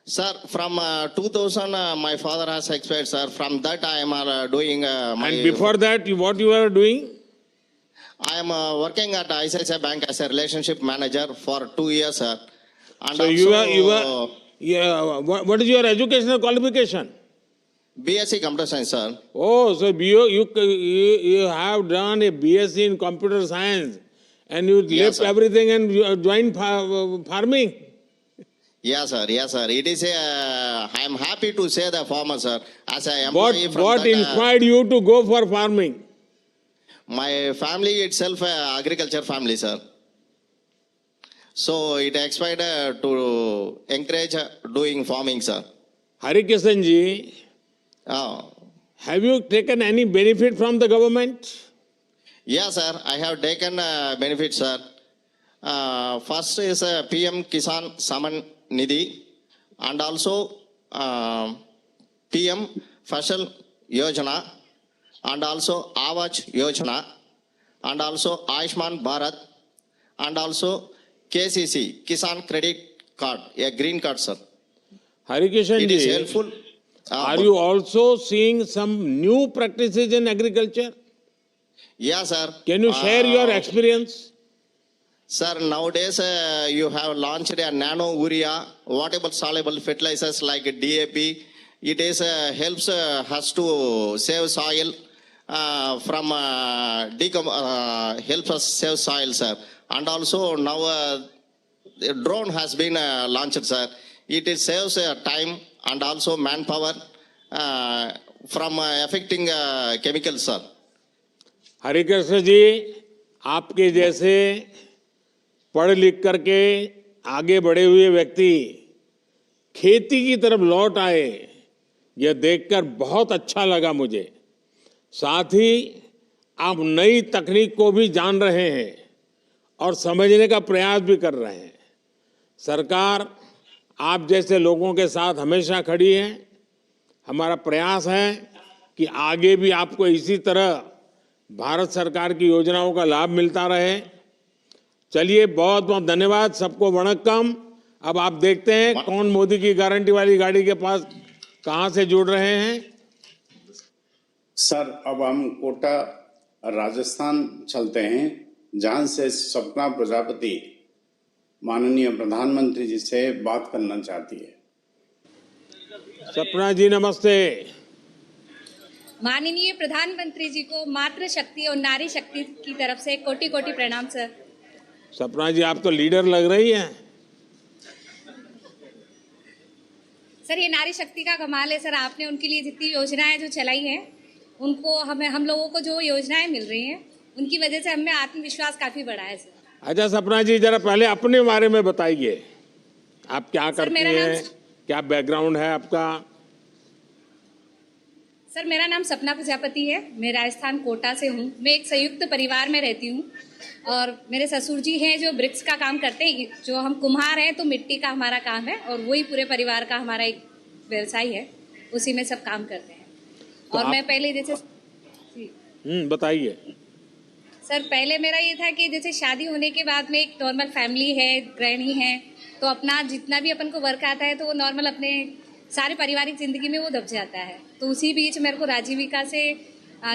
Sir, from 2000 my father has expired, sir. From that I am doing my... And before that, what you are doing? I am working at ICICI Bank as a relationship manager for 2 years, sir. And So what is your educational qualification? BSc Computer Science, sir. Oh, so you have done a BSc in computer science, and you Yes, left sir. everything and you joined farming. Yes, sir. Yes, sir. It is I am happy to say the farmer, sir. As I am What inspired you to go for farming? my family itself agriculture family, sir. So it expired to encourage doing farming, sir. Harikrishnan ji, have you taken any benefit from the government? Yes, sir. I have taken benefit, sir. First is PM Kisan Saman Nidhi, and also PM Fashal Yojana, and also Avaj Yojana, and also Ayushman Bharat, and also KCC Kisan Credit Card, a green card, sir. Harikrishnan It is ji, helpful. are you also seeing some new practices in agriculture? Yes, sir. Can you share your experience? Sir, nowadays you have launched a nano urea, water soluble fertilizers like DAP. It is helps us to save soil from helps us save soil, sir. And also now the drone has been launched, sir. It is saves time and also manpower from affecting chemicals, sir. Harikrishna ji, आपके जैसे पढ़ लिख करके आगे बढ़े हुए व्यक्ति खेती की तरफ लौट आए, यह देखकर बहुत अच्छा लगा मुझे। साथ ही आप नई तकनीक को भी जान रहे हैं और समझने का प्रयास भी कर रहे हैं। सरकार आप जैसे लोगों के साथ हमेशा खड़ी है। हमारा प्रयास है कि आगे भी आपको इसी तरह भारत सरकार की योजनाओं का लाभ मिलता रहे। चलिए, बहुत बहुत धन्यवाद, सबको वणक्कम। अब आप देखते हैं कौन मोदी की गारंटी वाली गाड़ी के पास कहां से जुड़ रहे हैं। सर, अब हम कोटा राजस्थान चलते हैं, जहां से सपना प्रजापति माननीय प्रधानमंत्री जी से बात करना चाहती है। सपना जी, नमस्ते। माननीय प्रधानमंत्री जी को मातृ शक्ति और नारी शक्ति की तरफ से कोटि कोटि प्रणाम, सर। सपना जी, आप तो लीडर लग रही हैं। सर, ये नारी शक्ति का कमाल है सर। आपने उनके लिए जितनी योजनाएं जो चलाई हैं, उनको हम लोगों को जो योजनाएं मिल रही हैं, उनकी वजह से हमें आत्मविश्वास काफी बढ़ा है सर। अच्छा सपना जी, जरा पहले अपने बारे में बताइए, आप क्या करती मेरा हैं, क्या बैकग्राउंड है आपका? सर, मेरा नाम सपना प्रजापति है। मैं राजस्थान कोटा से हूँ। मैं एक संयुक्त परिवार में रहती हूँ और मेरे ससुर जी हैं जो ब्रिक्स का काम करते हैं। जो हम कुम्हार हैं तो मिट्टी का हमारा काम है और वही पूरे परिवार का हमारा एक व्यवसाय है, उसी में सब काम करते हैं। तो और मैं पहले जैसे बताइए सर, पहले मेरा ये था कि जैसे शादी होने के बाद में एक नॉर्मल फैमिली है, गृहिणी है, तो अपना जितना भी अपन को वर्क आता है तो वो नॉर्मल अपने सारे पारिवारिक जिंदगी में वो दब जाता है। तो उसी बीच मेरे को राजीविका से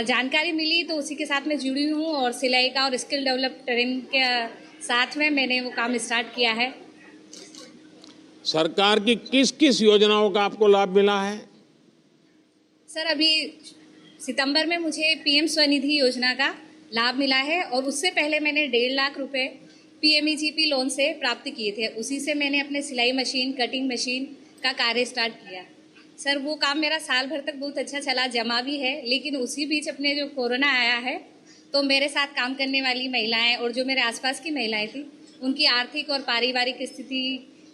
जानकारी मिली, तो उसी के साथ मैं जुड़ी हूँ और सिलाई का और स्किल डेवलप ट्रेनिंग के साथ में मैंने वो काम स्टार्ट किया है। सरकार की किस किस योजनाओं का आपको लाभ मिला है? सर, अभी सितंबर में मुझे पीएम स्वनिधि योजना का लाभ मिला है और उससे पहले मैंने 1.5 लाख रुपए PMEGP लोन से प्राप्त किए थे। उसी से मैंने अपने सिलाई मशीन, कटिंग मशीन का कार्य स्टार्ट किया। सर, वो काम मेरा साल भर तक बहुत अच्छा चला, जमा भी है। लेकिन उसी बीच अपने जो कोरोना आया है, तो मेरे साथ काम करने वाली महिलाएं और जो मेरे आसपास की महिलाएं थी, उनकी आर्थिक और पारिवारिक स्थिति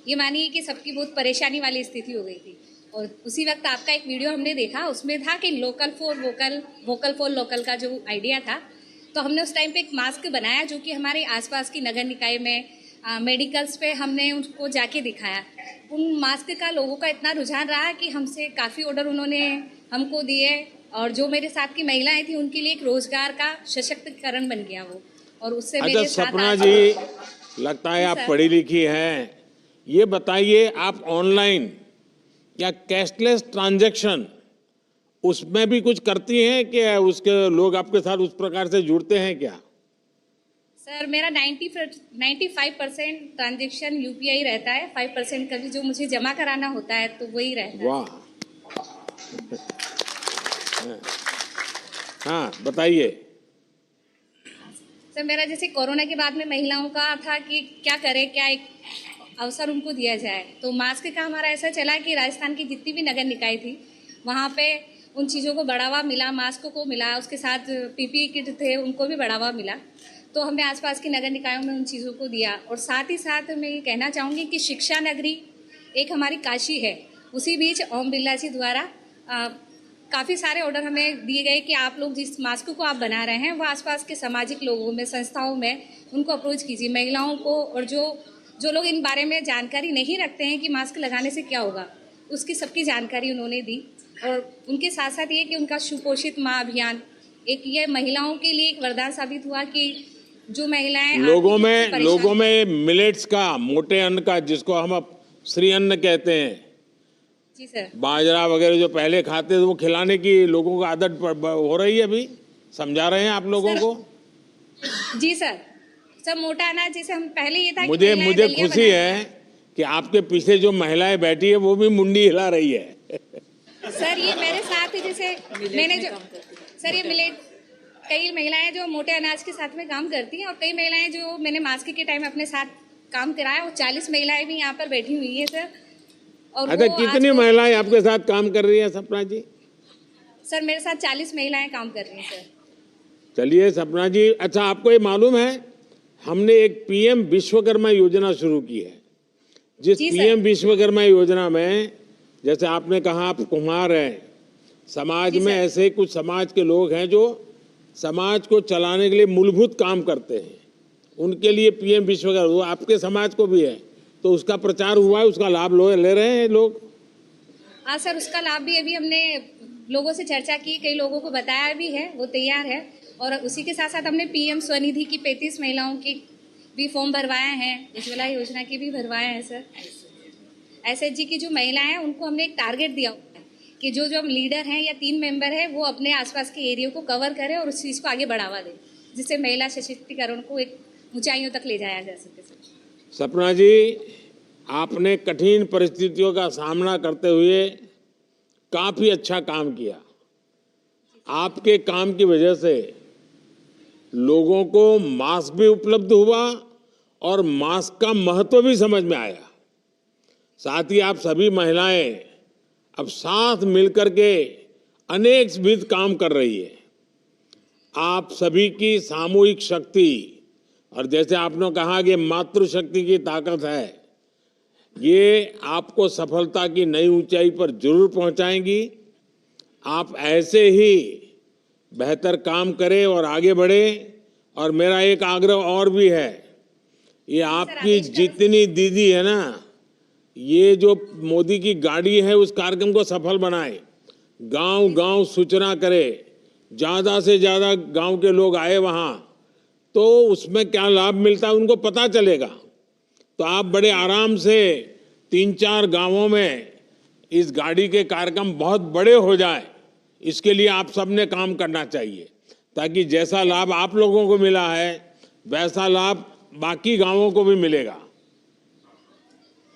ये मानिए कि सबकी बहुत परेशानी वाली स्थिति हो गई थी। और उसी वक्त आपका एक वीडियो हमने देखा, उसमें था कि local for vocal, vocal for local का जो आइडिया था, तो हमने उस टाइम पे एक मास्क बनाया जो कि हमारे आसपास की नगर निकाय में मेडिकल्स पे हमने उनको जाके दिखाया। उन मास्क का लोगों का इतना रुझान रहा कि हमसे काफ़ी ऑर्डर उन्होंने हमको दिए और जो मेरे साथ की महिलाएं थी उनके लिए एक रोजगार का सशक्तिकरण बन गया वो। और उससे मेरे साथ सपना जी, लगता है आप पढ़ी लिखी हैं। ये बताइए, आप ऑनलाइन या कैशलेस ट्रांजैक्शन उसमें भी कुछ करती हैं कि उसके लोग आपके साथ उस प्रकार से जुड़ते हैं क्या? सर, मेरा 95% ट्रांजैक्शन UPI रहता है। 5% कभी जो मुझे जमा कराना होता है तो वही रहता है। वाह, हाँ बताइए। सर, मेरा जैसे कोरोना के बाद में महिलाओं का था कि क्या करें, क्या एक अवसर उनको दिया जाए, तो मास्क का हमारा ऐसा चला कि राजस्थान की जितनी भी नगर निकाय थी वहाँ पे उन चीज़ों को बढ़ावा मिला, मास्क को मिला, उसके साथ PPE किट थे उनको भी बढ़ावा मिला। तो हमने आसपास की नगर निकायों में उन चीज़ों को दिया। और साथ ही साथ मैं ये कहना चाहूँगी कि शिक्षा नगरी एक हमारी काशी है। उसी बीच ओम बिरला जी द्वारा काफ़ी सारे ऑर्डर हमें दिए गए कि आप लोग जिस मास्क को आप बना रहे हैं वो आसपास के सामाजिक लोगों में, संस्थाओं में उनको अप्रोच कीजिए, महिलाओं को। और जो लोग इन बारे में जानकारी नहीं रखते हैं कि मास्क लगाने से क्या होगा, उसकी सबकी जानकारी उन्होंने दी। और उनके साथ साथ ये कि उनका सुपोषित माँ अभियान एक ये महिलाओं के लिए एक वरदान साबित हुआ कि जो महिलाएं लोगों में मिलेट्स का, मोटे अन्न का, जिसको हम अब श्री अन्न कहते हैं, जी सर, बाजरा वगैरह जो पहले खाते थे वो खिलाने की लोगों को आदत हो रही है। अभी समझा रहे हैं आप लोगों को? जी सर, सब मोटा अनाज जैसे हम पहले ये था। मुझे खुशी है कि आपके पीछे जो महिलाएं बैठी है वो भी मुंडी हिला रही है। सर, ये मेरे साथ ही जैसे मैंने जो सर ये मिलेट, कई महिलाएं जो मोटे अनाज के साथ में काम करती हैं और कई महिलाएं जो मैंने मास्क के टाइम अपने साथ काम कराया, वो 40 महिलाएं भी यहाँ पर बैठी हुई हैं सर। और अच्छा, कितनी महिलाएं आपके साथ काम कर रही हैं सपना जी? सर, मेरे साथ 40 महिलाएं काम कर रही हैं सर। चलिए सपना जी, अच्छा आपको ये मालूम है हमने एक PM विश्वकर्मा योजना शुरू की है। जिस PM विश्वकर्मा योजना में, जैसे आपने कहा आप कुम्हार हैं, समाज में ऐसे कुछ समाज के लोग हैं जो समाज को चलाने के लिए मूलभूत काम करते हैं, उनके लिए PM विश्वकर्मा, वो आपके समाज को भी है, तो उसका प्रचार हुआ है, उसका लाभ ले रहे हैं लोग? हाँ सर, उसका लाभ भी अभी हमने लोगों से चर्चा की, कई लोगों को बताया भी है, वो तैयार है। और उसी के साथ साथ हमने PM स्वनिधि की 35 महिलाओं की भी फॉर्म भरवाए हैं, उज्ज्वला योजना के भी भरवाए हैं सर। SHG की जो महिलाएं हैं उनको हमने एक टारगेट दिया हुआ है कि जो जो लीडर हैं या 3 मेंबर हैं वो अपने आसपास के एरिया को कवर करें और उस चीज़ को आगे बढ़ावा दें, जिससे महिला सशक्तिकरण को एक ऊंचाइयों तक ले जाया जा सके सर। सपना जी, आपने कठिन परिस्थितियों का सामना करते हुए काफ़ी अच्छा काम किया। आपके काम की वजह से लोगों को मास्क भी उपलब्ध हुआ और मास्क का महत्व भी समझ में आया। साथ ही आप सभी महिलाएं अब साथ मिलकर के अनेक विध काम कर रही है। आप सभी की सामूहिक शक्ति और जैसे आपने कहा कि मातृशक्ति की ताकत है, ये आपको सफलता की नई ऊंचाई पर जरूर पहुंचाएंगी। आप ऐसे ही बेहतर काम करें और आगे बढ़े। और मेरा एक आग्रह और भी है, ये आपकी जितनी दीदी है ना, ये जो मोदी की गाड़ी है उस कार्यक्रम को सफल बनाए, गांव-गांव सूचना करे, ज्यादा से ज्यादा गांव के लोग आए वहां, तो उसमें क्या लाभ मिलता है उनको पता चलेगा। तो आप बड़े आराम से 3-4 गांवों में इस गाड़ी के कार्यक्रम बहुत बड़े हो जाए, इसके लिए आप सबने काम करना चाहिए, ताकि जैसा लाभ आप लोगों को मिला है वैसा लाभ बाकी गांवों को भी मिलेगा।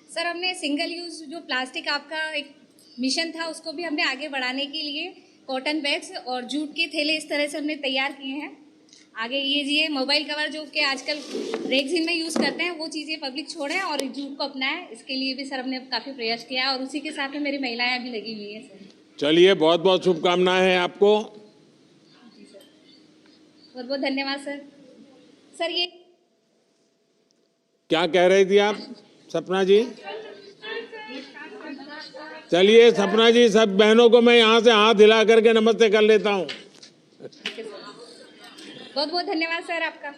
सर, हमने सिंगल यूज जो प्लास्टिक आपका एक मिशन था उसको भी हमने आगे बढ़ाने के लिए कॉटन बैग्स और जूट के थैले इस तरह से हमने तैयार किए हैं। आगे ये मोबाइल कवर जो कि आजकल रेगजीन में यूज़ करते हैं वो चीज़ें पब्लिक छोड़ें और जूट को अपनाएं, इसके लिए भी सर हमने काफ़ी प्रयास किया और उसी के साथ में मेरी महिलाएं भी लगी हुई हैं सर। चलिए, बहुत बहुत शुभकामनाएं हैं आपको। जी सर, बहुत बहुत धन्यवाद सर। सर, ये क्या कह रही थी आप सपना जी? चलिए सपना जी, सब बहनों को मैं यहाँ से हाथ हिला करके नमस्ते कर लेता हूँ। बहुत बहुत धन्यवाद सर आपका।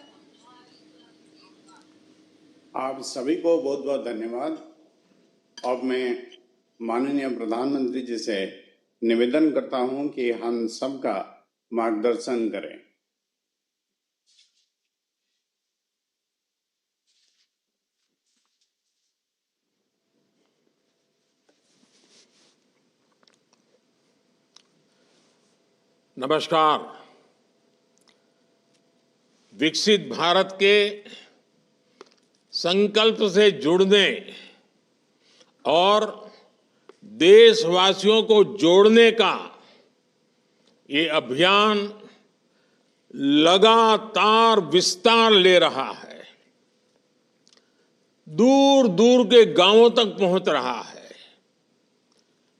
आप सभी को बहुत बहुत धन्यवाद। अब मैं माननीय प्रधानमंत्री जी से निवेदन करता हूं कि हम सबका मार्गदर्शन करें। नमस्कार। विकसित भारत के संकल्प से जुड़ने और देशवासियों को जोड़ने का ये अभियान लगातार विस्तार ले रहा है, दूर दूर के गांवों तक पहुंच रहा है,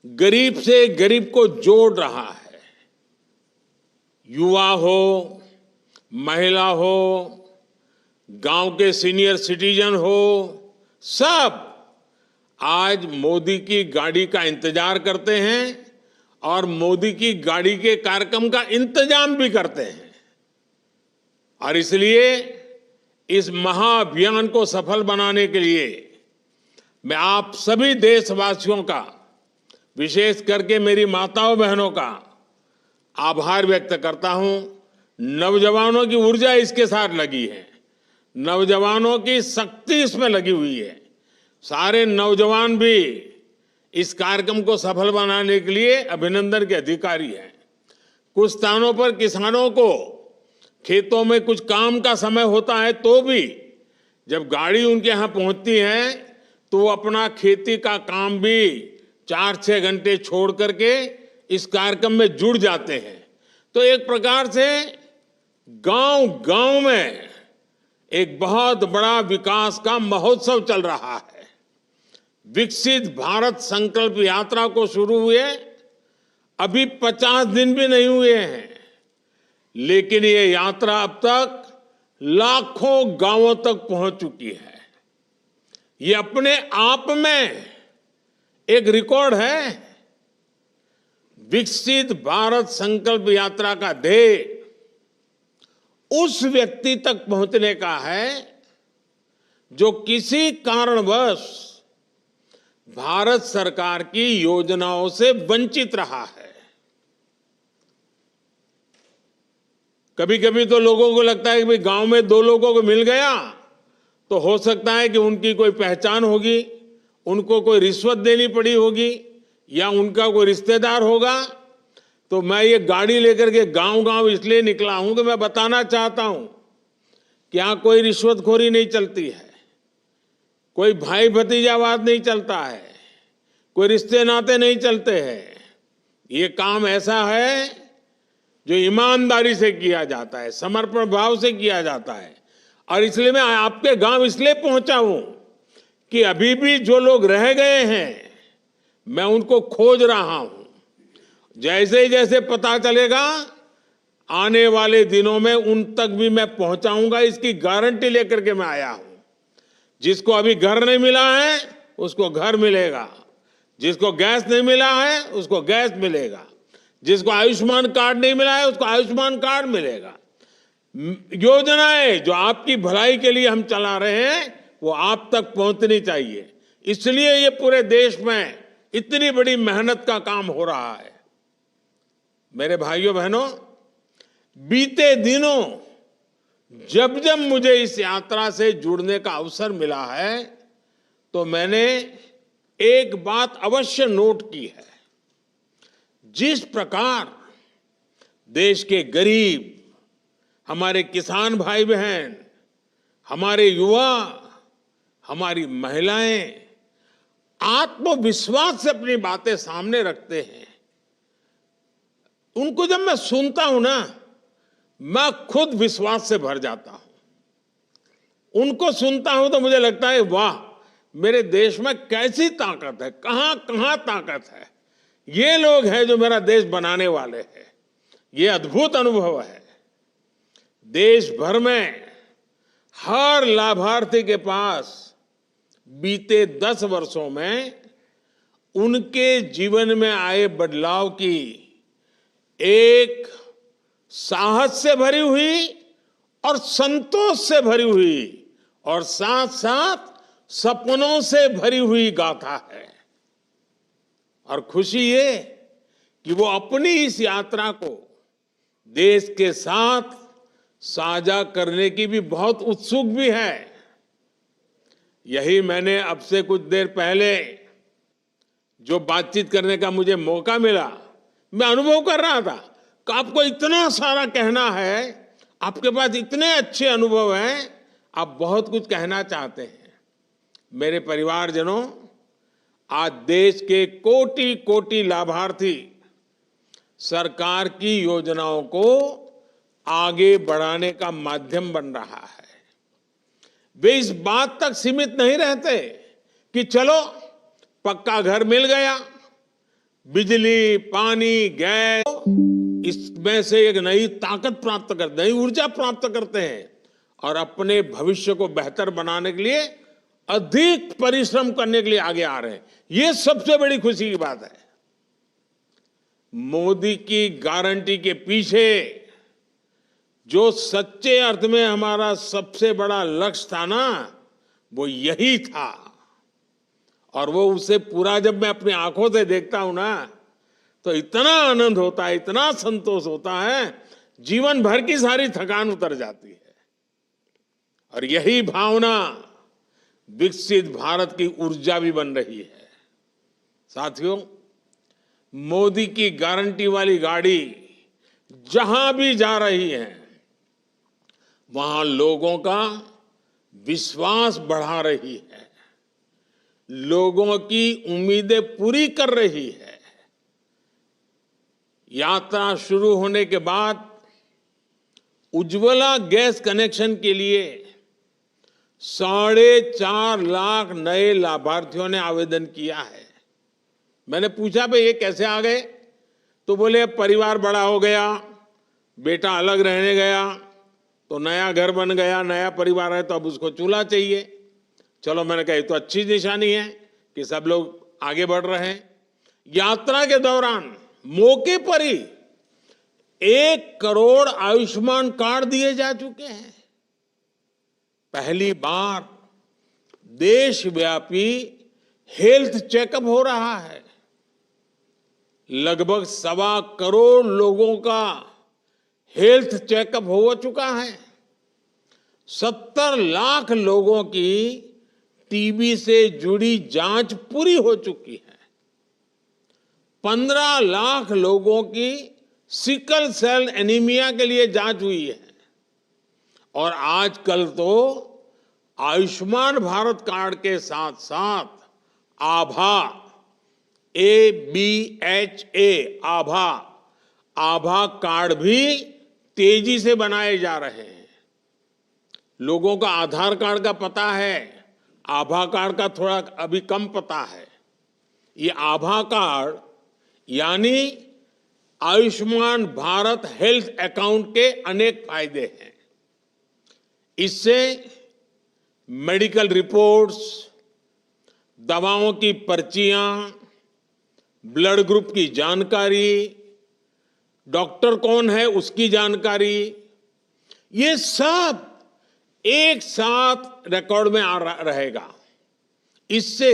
गरीब से गरीब को जोड़ रहा है। युवा हो, महिला हो, गांव के सीनियर सिटीजन हो, सब आज मोदी की गाड़ी का इंतजार करते हैं और मोदी की गाड़ी के कार्यक्रम का इंतजाम भी करते हैं। और इसलिए इस महाअभियान को सफल बनाने के लिए मैं आप सभी देशवासियों का, विशेष करके मेरी माताओं बहनों का आभार व्यक्त करता हूं। नौजवानों की ऊर्जा इसके साथ लगी है, नौजवानों की शक्ति इसमें लगी हुई है। सारे नौजवान भी इस कार्यक्रम को सफल बनाने के लिए अभिनंदन के अधिकारी हैं। कुछ स्थानों पर किसानों को खेतों में कुछ काम का समय होता है, तो भी जब गाड़ी उनके यहाँ पहुंचती है तो वो अपना खेती का काम भी 4-6 घंटे छोड़ करके इस कार्यक्रम में जुड़ जाते हैं। तो एक प्रकार से गांव-गांव में एक बहुत बड़ा विकास का महोत्सव चल रहा है। विकसित भारत संकल्प यात्रा को शुरू हुए अभी 50 दिन भी नहीं हुए हैं, लेकिन ये यात्रा अब तक लाखों गांवों तक पहुंच चुकी है। ये अपने आप में एक रिकॉर्ड है। विकसित भारत संकल्प यात्रा का ध्येय उस व्यक्ति तक पहुंचने का है जो किसी कारणवश भारत सरकार की योजनाओं से वंचित रहा है। कभी कभी तो लोगों को लगता है कि भाई गांव में 2 लोगों को मिल गया तो हो सकता है कि उनकी कोई पहचान होगी, उनको कोई रिश्वत देनी पड़ी होगी या उनका कोई रिश्तेदार होगा। तो मैं ये गाड़ी लेकर के गांव-गांव इसलिए निकला हूं कि मैं बताना चाहता हूं कि यहां कोई रिश्वतखोरी नहीं चलती है, कोई भाई भतीजावाद नहीं चलता है, कोई रिश्ते नाते नहीं चलते हैं। ये काम ऐसा है जो ईमानदारी से किया जाता है, समर्पण भाव से किया जाता है। और इसलिए मैं आपके गांव इसलिए पहुंचा हूं कि अभी भी जो लोग रह गए हैं मैं उनको खोज रहा हूं। जैसे जैसे पता चलेगा आने वाले दिनों में उन तक भी मैं पहुंचाऊंगा, इसकी गारंटी लेकर के मैं आया हूं। जिसको अभी घर नहीं मिला है उसको घर मिलेगा, जिसको गैस नहीं मिला है उसको गैस मिलेगा, जिसको आयुष्मान कार्ड नहीं मिला है उसको आयुष्मान कार्ड मिलेगा। योजनाएं जो आपकी भलाई के लिए हम चला रहे हैं वो आप तक पहुंचनी चाहिए, इसलिए ये पूरे देश में इतनी बड़ी मेहनत का काम हो रहा है। मेरे भाइयों बहनों, बीते दिनों जब जब मुझे इस यात्रा से जुड़ने का अवसर मिला है तो मैंने एक बात अवश्य नोट की है। जिस प्रकार देश के गरीब, हमारे किसान भाई बहन, हमारे युवा, हमारी महिलाएं आत्मविश्वास से अपनी बातें सामने रखते हैं, उनको जब मैं सुनता हूं ना, मैं खुद विश्वास से भर जाता हूं। उनको सुनता हूं तो मुझे लगता है वाह, मेरे देश में कैसी ताकत है, कहां कहां ताकत है। ये लोग हैं जो मेरा देश बनाने वाले हैं। ये अद्भुत अनुभव है। देश भर में हर लाभार्थी के पास बीते 10 वर्षों में उनके जीवन में आए बदलाव की एक साहस से भरी हुई और संतोष से भरी हुई और साथ साथ सपनों से भरी हुई गाथा है। और खुशी ये कि वो अपनी इस यात्रा को देश के साथ साझा करने की भी बहुत उत्सुक भी है। यही मैंने अब से कुछ देर पहले जो बातचीत करने का मुझे मौका मिला, मैं अनुभव कर रहा था कि आपको इतना सारा कहना है, आपके पास इतने अच्छे अनुभव हैं, आप बहुत कुछ कहना चाहते हैं। मेरे परिवारजनों, आज देश के कोटि कोटि लाभार्थी सरकार की योजनाओं को आगे बढ़ाने का माध्यम बन रहा है। वे इस बात तक सीमित नहीं रहते कि चलो पक्का घर मिल गया, बिजली, पानी, गैस, इसमें से एक नई ताकत प्राप्त करते, नई ऊर्जा प्राप्त करते हैं और अपने भविष्य को बेहतर बनाने के लिए अधिक परिश्रम करने के लिए आगे आ रहे हैं। ये सबसे बड़ी खुशी की बात है। मोदी की गारंटी के पीछे जो सच्चे अर्थ में हमारा सबसे बड़ा लक्ष्य था ना, वो यही था। और वो उसे पूरा जब मैं अपनी आंखों से देखता हूं ना, तो इतना आनंद होता है, इतना संतोष होता है, जीवन भर की सारी थकान उतर जाती है। और यही भावना विकसित भारत की ऊर्जा भी बन रही है। साथियों, मोदी की गारंटी वाली गाड़ी जहां भी जा रही है, वहां लोगों का विश्वास बढ़ा रही है, लोगों की उम्मीदें पूरी कर रही है। यात्रा शुरू होने के बाद उज्ज्वला गैस कनेक्शन के लिए 4.5 लाख नए लाभार्थियों ने आवेदन किया है। मैंने पूछा भाई ये कैसे आ गए, तो बोले परिवार बड़ा हो गया, बेटा अलग रहने गया, तो नया घर बन गया, नया परिवार है, तो अब उसको चूल्हा चाहिए। चलो, मैंने कहा ये तो अच्छी निशानी है कि सब लोग आगे बढ़ रहे हैं। यात्रा के दौरान मौके पर ही 1 करोड़ आयुष्मान कार्ड दिए जा चुके हैं। पहली बार देशव्यापी हेल्थ चेकअप हो रहा है। लगभग 1.25 करोड़ लोगों का हेल्थ चेकअप हो चुका है। 70 लाख लोगों की टीबी से जुड़ी जांच पूरी हो चुकी है। 15 लाख लोगों की सिकल सेल एनीमिया के लिए जांच हुई है। और आजकल तो आयुष्मान भारत कार्ड के साथ साथ आभा, ABHA, आभा कार्ड भी तेजी से बनाए जा रहे हैं। लोगों का आधार कार्ड का पता है, आभा कार्ड का थोड़ा अभी कम पता है। ये आभा कार्ड यानी आयुष्मान भारत हेल्थ अकाउंट के अनेक फायदे हैं। इससे मेडिकल रिपोर्ट्स, दवाओं की पर्चियां, ब्लड ग्रुप की जानकारी, डॉक्टर कौन है उसकी जानकारी, ये सब एक साथ रिकॉर्ड में रहेगा। इससे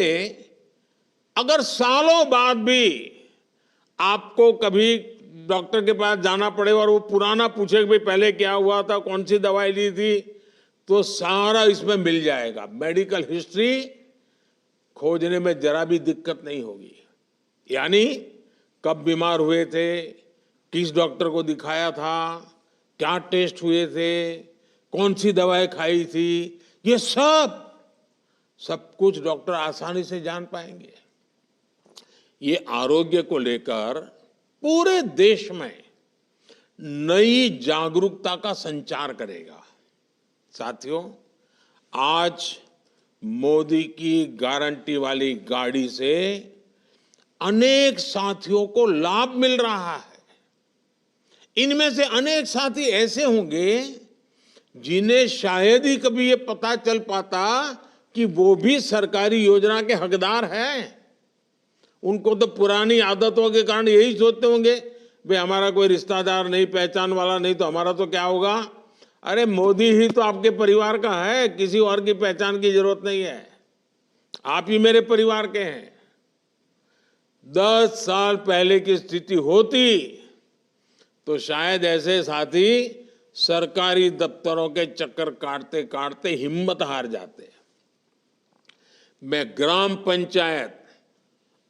अगर सालों बाद भी आपको कभी डॉक्टर के पास जाना पड़े और वो पुराना पूछे कि भाई पहले क्या हुआ था, कौन सी दवाई ली थी, तो सारा इसमें मिल जाएगा। मेडिकल हिस्ट्री खोजने में जरा भी दिक्कत नहीं होगी। यानी कब बीमार हुए थे, किस डॉक्टर को दिखाया था, क्या टेस्ट हुए थे, कौन सी दवाई खाई थी, ये सब कुछ डॉक्टर आसानी से जान पाएंगे। ये आरोग्य को लेकर पूरे देश में नई जागरूकता का संचार करेगा। साथियों, आज मोदी की गारंटी वाली गाड़ी से अनेक साथियों को लाभ मिल रहा है। इनमें से अनेक साथी ऐसे होंगे जिन्हें शायद ही कभी ये पता चल पाता कि वो भी सरकारी योजना के हकदार हैं। उनको तो पुरानी आदतों के कारण यही सोचते होंगे, भाई हमारा कोई रिश्तेदार नहीं, पहचान वाला नहीं, तो हमारा तो क्या होगा। अरे मोदी ही तो आपके परिवार का है, किसी और की पहचान की जरूरत नहीं है, आप ही मेरे परिवार के हैं। 10 साल पहले की स्थिति होती तो शायद ऐसे साथी सरकारी दफ्तरों के चक्कर काटते काटते हिम्मत हार जाते। मैं ग्राम पंचायत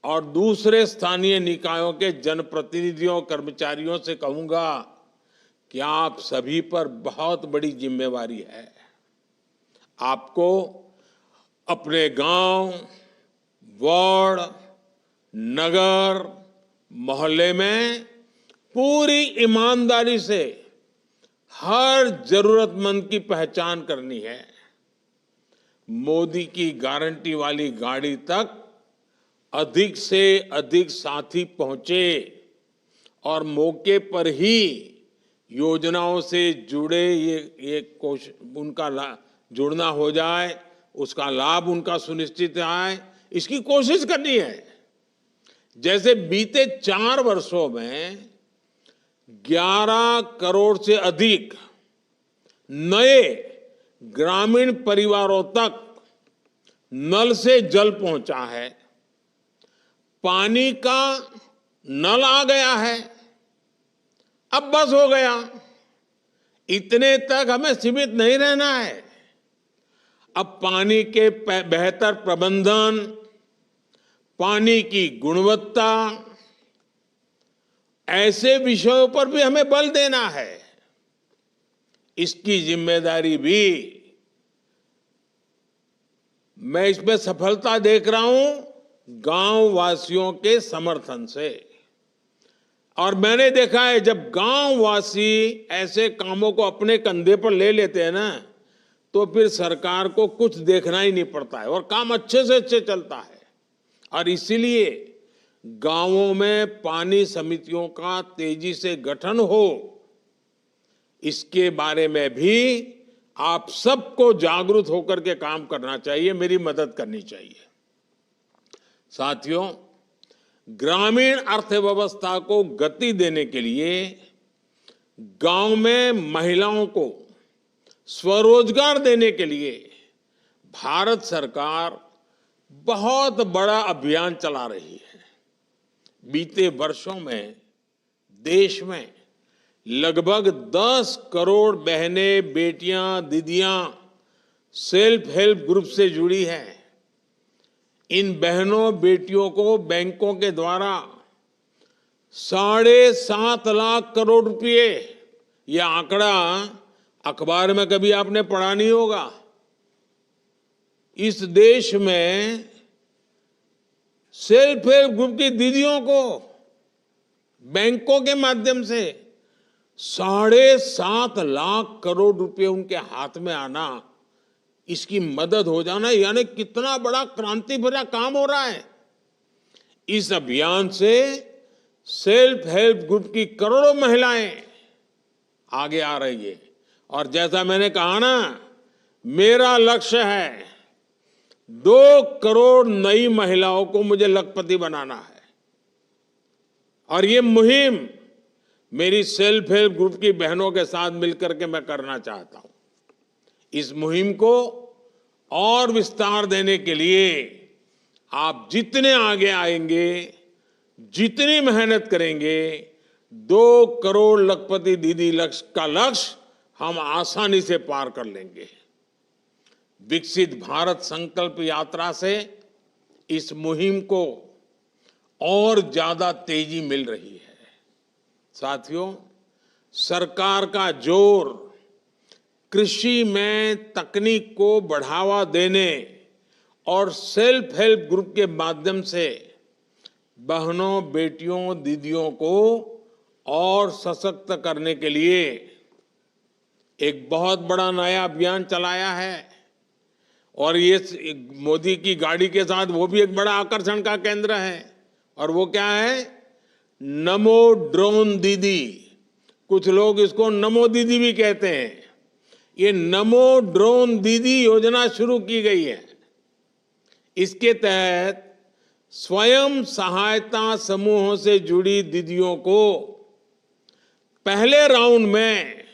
और दूसरे स्थानीय निकायों के जनप्रतिनिधियों, कर्मचारियों से कहूंगा कि आप सभी पर बहुत बड़ी जिम्मेवारी है। आपको अपने गांव, वार्ड, नगर, मोहल्ले में पूरी ईमानदारी से हर जरूरतमंद की पहचान करनी है। मोदी की गारंटी वाली गाड़ी तक अधिक से अधिक साथी पहुंचे और मौके पर ही योजनाओं से जुड़े ये उनका जुड़ना हो जाए, उसका लाभ उनका सुनिश्चित आए, इसकी कोशिश करनी है। जैसे बीते 4 वर्षों में 11 करोड़ से अधिक नए ग्रामीण परिवारों तक नल से जल पहुंचा है, पानी का नल आ गया है, अब बस हो गया, इतने तक हमें सीमित नहीं रहना है। अब पानी के बेहतर प्रबंधन, पानी की गुणवत्ता, ऐसे विषयों पर भी हमें बल देना है। इसकी जिम्मेदारी भी मैं इसमें सफलता देख रहा हूं गांव वासियों के समर्थन से। और मैंने देखा है जब गांव वासी ऐसे कामों को अपने कंधे पर ले लेते हैं ना, तो फिर सरकार को कुछ देखना ही नहीं पड़ता है और काम अच्छे से अच्छे चलता है। और इसीलिए गांवों में पानी समितियों का तेजी से गठन हो, इसके बारे में भी आप सबको जागरूक होकर के काम करना चाहिए, मेरी मदद करनी चाहिए। साथियों, ग्रामीण अर्थव्यवस्था को गति देने के लिए गांव में महिलाओं को स्वरोजगार देने के लिए भारत सरकार बहुत बड़ा अभियान चला रही है। बीते वर्षों में देश में लगभग 10 करोड़ बहनें, बेटियां, दीदियां सेल्फ हेल्प ग्रुप से जुड़ी हैं। इन बहनों बेटियों को बैंकों के द्वारा 7.5 लाख करोड़ रुपए, यह आंकड़ा अखबार में कभी आपने पढ़ा नहीं होगा। इस देश में सेल्फ हेल्प ग्रुप की दीदियों को बैंकों के माध्यम से 7.5 लाख करोड़ रुपए उनके हाथ में आना, इसकी मदद हो जाना, यानी कितना बड़ा क्रांति भरा काम हो रहा है। इस अभियान से सेल्फ हेल्प ग्रुप की करोड़ों महिलाएं आगे आ रही है। और जैसा मैंने कहा ना, मेरा लक्ष्य है 2 करोड़ नई महिलाओं को मुझे लखपति बनाना है। और ये मुहिम मेरी सेल्फ हेल्प ग्रुप की बहनों के साथ मिलकर के मैं करना चाहता हूं। इस मुहिम को और विस्तार देने के लिए आप जितने आगे आएंगे, जितनी मेहनत करेंगे, 2 करोड़ लखपति दीदी का लक्ष्य हम आसानी से पार कर लेंगे। विकसित भारत संकल्प यात्रा से इस मुहिम को और ज्यादा तेजी मिल रही है। साथियों, सरकार का जोर कृषि में तकनीक को बढ़ावा देने और सेल्फ हेल्प ग्रुप के माध्यम से बहनों, बेटियों, दीदियों को और सशक्त करने के लिए एक बहुत बड़ा नया अभियान चलाया है। और ये मोदी की गाड़ी के साथ वो भी एक बड़ा आकर्षण का केंद्र है। और वो क्या है? नमो ड्रोन दीदी। कुछ लोग इसको नमो दीदी भी कहते हैं। ये नमो ड्रोन दीदी योजना शुरू की गई है। इसके तहत स्वयं सहायता समूहों से जुड़ी दीदियों को पहले राउंड में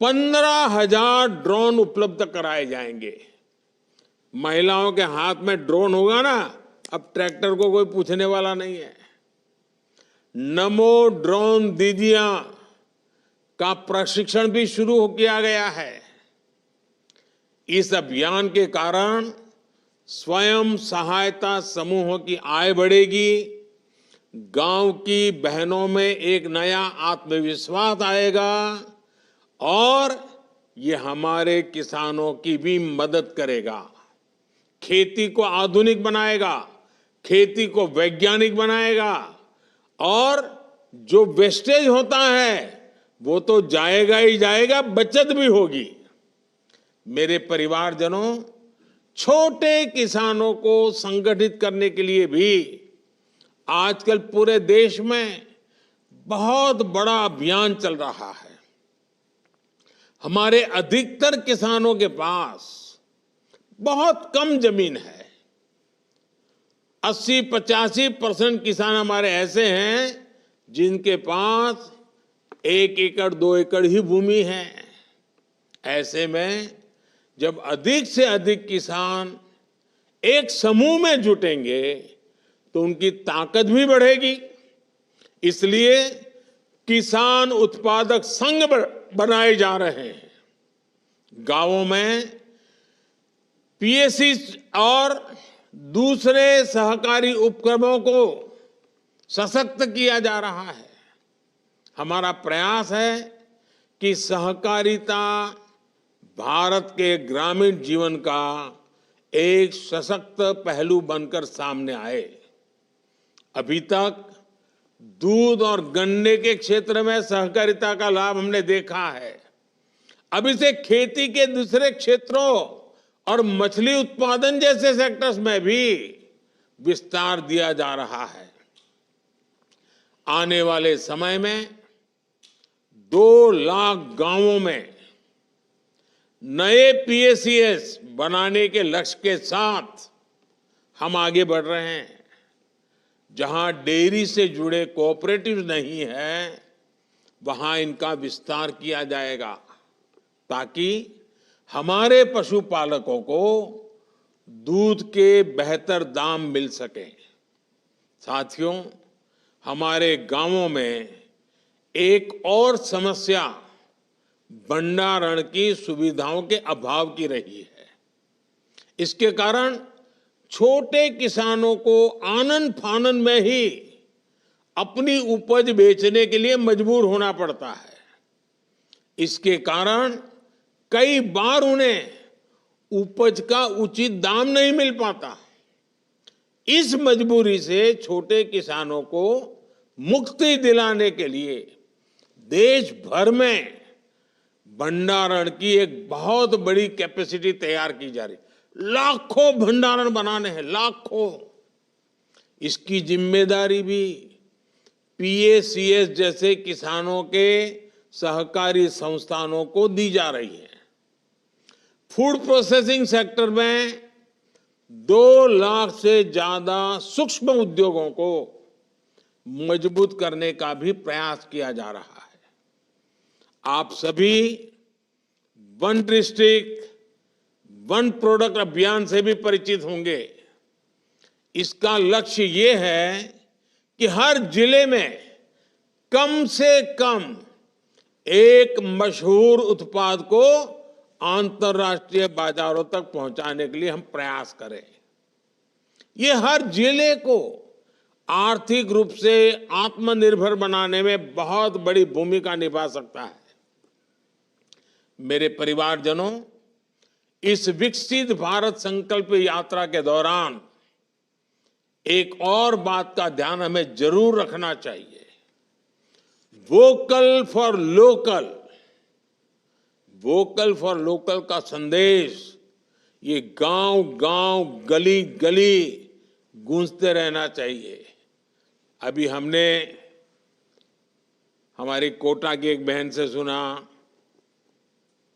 15,000 ड्रोन उपलब्ध कराए जाएंगे। महिलाओं के हाथ में ड्रोन होगा ना, अब ट्रैक्टर को कोई पूछने वाला नहीं है। नमो ड्रोन दीदियां का प्रशिक्षण भी शुरू किया गया है। इस अभियान के कारण स्वयं सहायता समूहों की आय बढ़ेगी, गांव की बहनों में एक नया आत्मविश्वास आएगा और ये हमारे किसानों की भी मदद करेगा। खेती को आधुनिक बनाएगा, खेती को वैज्ञानिक बनाएगा और जो वेस्टेज होता है वो तो जाएगा ही जाएगा, बचत भी होगी। मेरे परिवारजनों, छोटे किसानों को संगठित करने के लिए भी आजकल पूरे देश में बहुत बड़ा अभियान चल रहा है। हमारे अधिकतर किसानों के पास बहुत कम जमीन है। 80-85% किसान हमारे ऐसे हैं जिनके पास 1 एकड़ 2 एकड़ ही भूमि है। ऐसे में जब अधिक से अधिक किसान एक समूह में जुटेंगे तो उनकी ताकत भी बढ़ेगी। इसलिए किसान उत्पादक संघ बनाए जा रहे हैं। गांवों में पीएससी और दूसरे सहकारी उपक्रमों को सशक्त किया जा रहा है। हमारा प्रयास है कि सहकारिता भारत के ग्रामीण जीवन का एक सशक्त पहलू बनकर सामने आए। अभी तक दूध और गन्ने के क्षेत्र में सहकारिता का लाभ हमने देखा है। अब इसे खेती के दूसरे क्षेत्रों और मछली उत्पादन जैसे सेक्टर्स में भी विस्तार दिया जा रहा है। आने वाले समय में 2 लाख गांवों में नए पीएसीएस बनाने के लक्ष्य के साथ हम आगे बढ़ रहे हैं। जहां डेयरी से जुड़े कोऑपरेटिव नहीं है, वहां इनका विस्तार किया जाएगा ताकि हमारे पशुपालकों को दूध के बेहतर दाम मिल सके। साथियों, हमारे गांवों में एक और समस्या भंडारण की सुविधाओं के अभाव की रही है। इसके कारण छोटे किसानों को आनन फानन में ही अपनी उपज बेचने के लिए मजबूर होना पड़ता है। इसके कारण कई बार उन्हें उपज का उचित दाम नहीं मिल पाता। इस मजबूरी से छोटे किसानों को मुक्ति दिलाने के लिए देश भर में भंडारण की एक बहुत बड़ी कैपेसिटी तैयार की जा रही, लाखों भंडारण बनाने हैं, लाखों। इसकी जिम्मेदारी भी पीएसीएस जैसे किसानों के सहकारी संस्थानों को दी जा रही है। फूड प्रोसेसिंग सेक्टर में 2 लाख से ज्यादा सूक्ष्म उद्योगों को मजबूत करने का भी प्रयास किया जा रहा है। आप सभी वन डिस्ट्रिक्ट वन प्रोडक्ट अभियान से भी परिचित होंगे। इसका लक्ष्य ये है कि हर जिले में कम से कम एक मशहूर उत्पाद को अंतर्राष्ट्रीय बाजारों तक पहुंचाने के लिए हम प्रयास करें। ये हर जिले को आर्थिक रूप से आत्मनिर्भर बनाने में बहुत बड़ी भूमिका निभा सकता है। मेरे परिवारजनों, इस विकसित भारत संकल्प यात्रा के दौरान एक और बात का ध्यान हमें जरूर रखना चाहिए। Vocal for local, vocal for local का संदेश ये गांव गांव गली गली गूंजते रहना चाहिए। अभी हमने हमारी कोटा की एक बहन से सुना,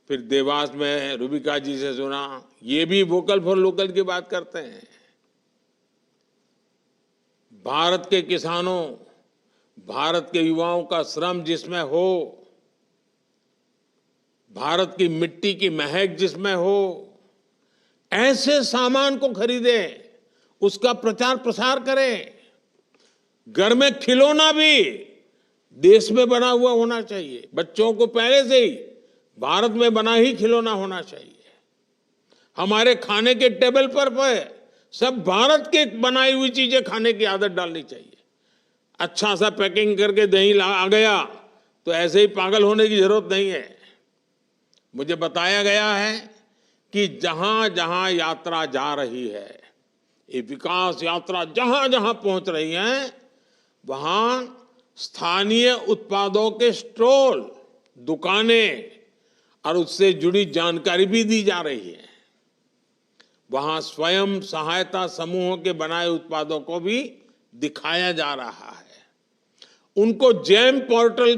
फिर देवास में रूबिका जी से सुना, ये भी वोकल फॉर लोकल की बात करते हैं। भारत के किसानों, भारत के युवाओं का श्रम जिसमें हो, भारत की मिट्टी की महक जिसमें हो, ऐसे सामान को खरीदें, उसका प्रचार प्रसार करें। घर में खिलौना भी देश में बना हुआ होना चाहिए। बच्चों को पहले से ही भारत में बना ही खिलौना होना चाहिए। हमारे खाने के टेबल पर सब भारत के बनाई हुई चीजें खाने की आदत डालनी चाहिए। अच्छा सा पैकिंग करके दही आ गया तो ऐसे ही पागल होने की जरूरत नहीं है। मुझे बताया गया है कि जहां जहां यात्रा जा रही है, ये विकास यात्रा जहां जहां पहुंच रही है, वहां स्थानीय उत्पादों के स्टॉल, दुकानें और उससे जुड़ी जानकारी भी दी जा रही है। वहां स्वयं सहायता समूहों के बनाए उत्पादों को भी दिखाया जा रहा है। उनको जेम पोर्टल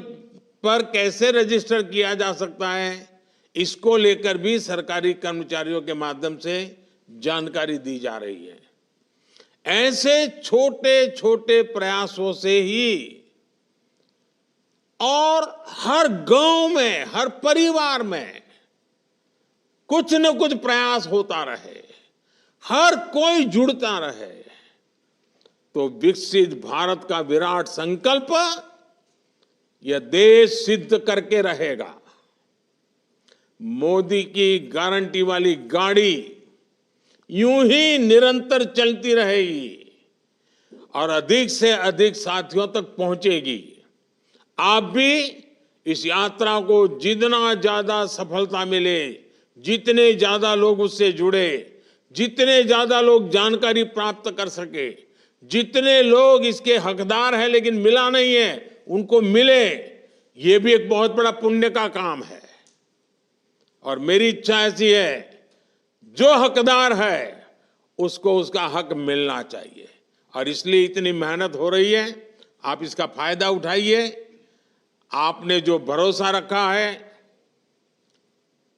पर कैसे रजिस्टर किया जा सकता है, इसको लेकर भी सरकारी कर्मचारियों के माध्यम से जानकारी दी जा रही है। ऐसे छोटे छोटे प्रयासों से ही और हर गांव में, हर परिवार में कुछ न कुछ प्रयास होता रहे, हर कोई जुड़ता रहे, तो विकसित भारत का विराट संकल्प यह देश सिद्ध करके रहेगा। मोदी की गारंटी वाली गाड़ी यूं ही निरंतर चलती रहेगी और अधिक से अधिक साथियों तक पहुंचेगी। आप भी इस यात्रा को जितना ज्यादा सफलता मिले, जितने ज्यादा लोग उससे जुड़े, जितने ज्यादा लोग जानकारी प्राप्त कर सके, जितने लोग इसके हकदार हैं लेकिन मिला नहीं है, उनको मिले, ये भी एक बहुत बड़ा पुण्य का काम है। और मेरी इच्छा ऐसी है, जो हकदार है उसको उसका हक मिलना चाहिए और इसलिए इतनी मेहनत हो रही है। आप इसका फायदा उठाइए। आपने जो भरोसा रखा है,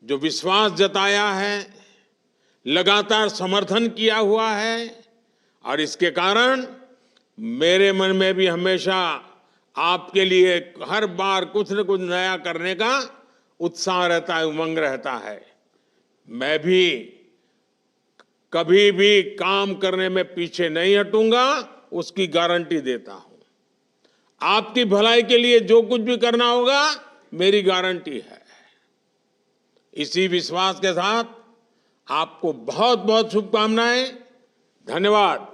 जो विश्वास जताया है, लगातार समर्थन किया हुआ है और इसके कारण मेरे मन में भी हमेशा आपके लिए हर बार कुछ न कुछ नया करने का उत्साह रहता है, उमंग रहता है। मैं भी कभी भी काम करने में पीछे नहीं हटूंगा, उसकी गारंटी देता हूं। आपकी भलाई के लिए जो कुछ भी करना होगा, मेरी गारंटी है। इसी विश्वास के साथ आपको बहुत बहुत शुभकामनाएं। धन्यवाद।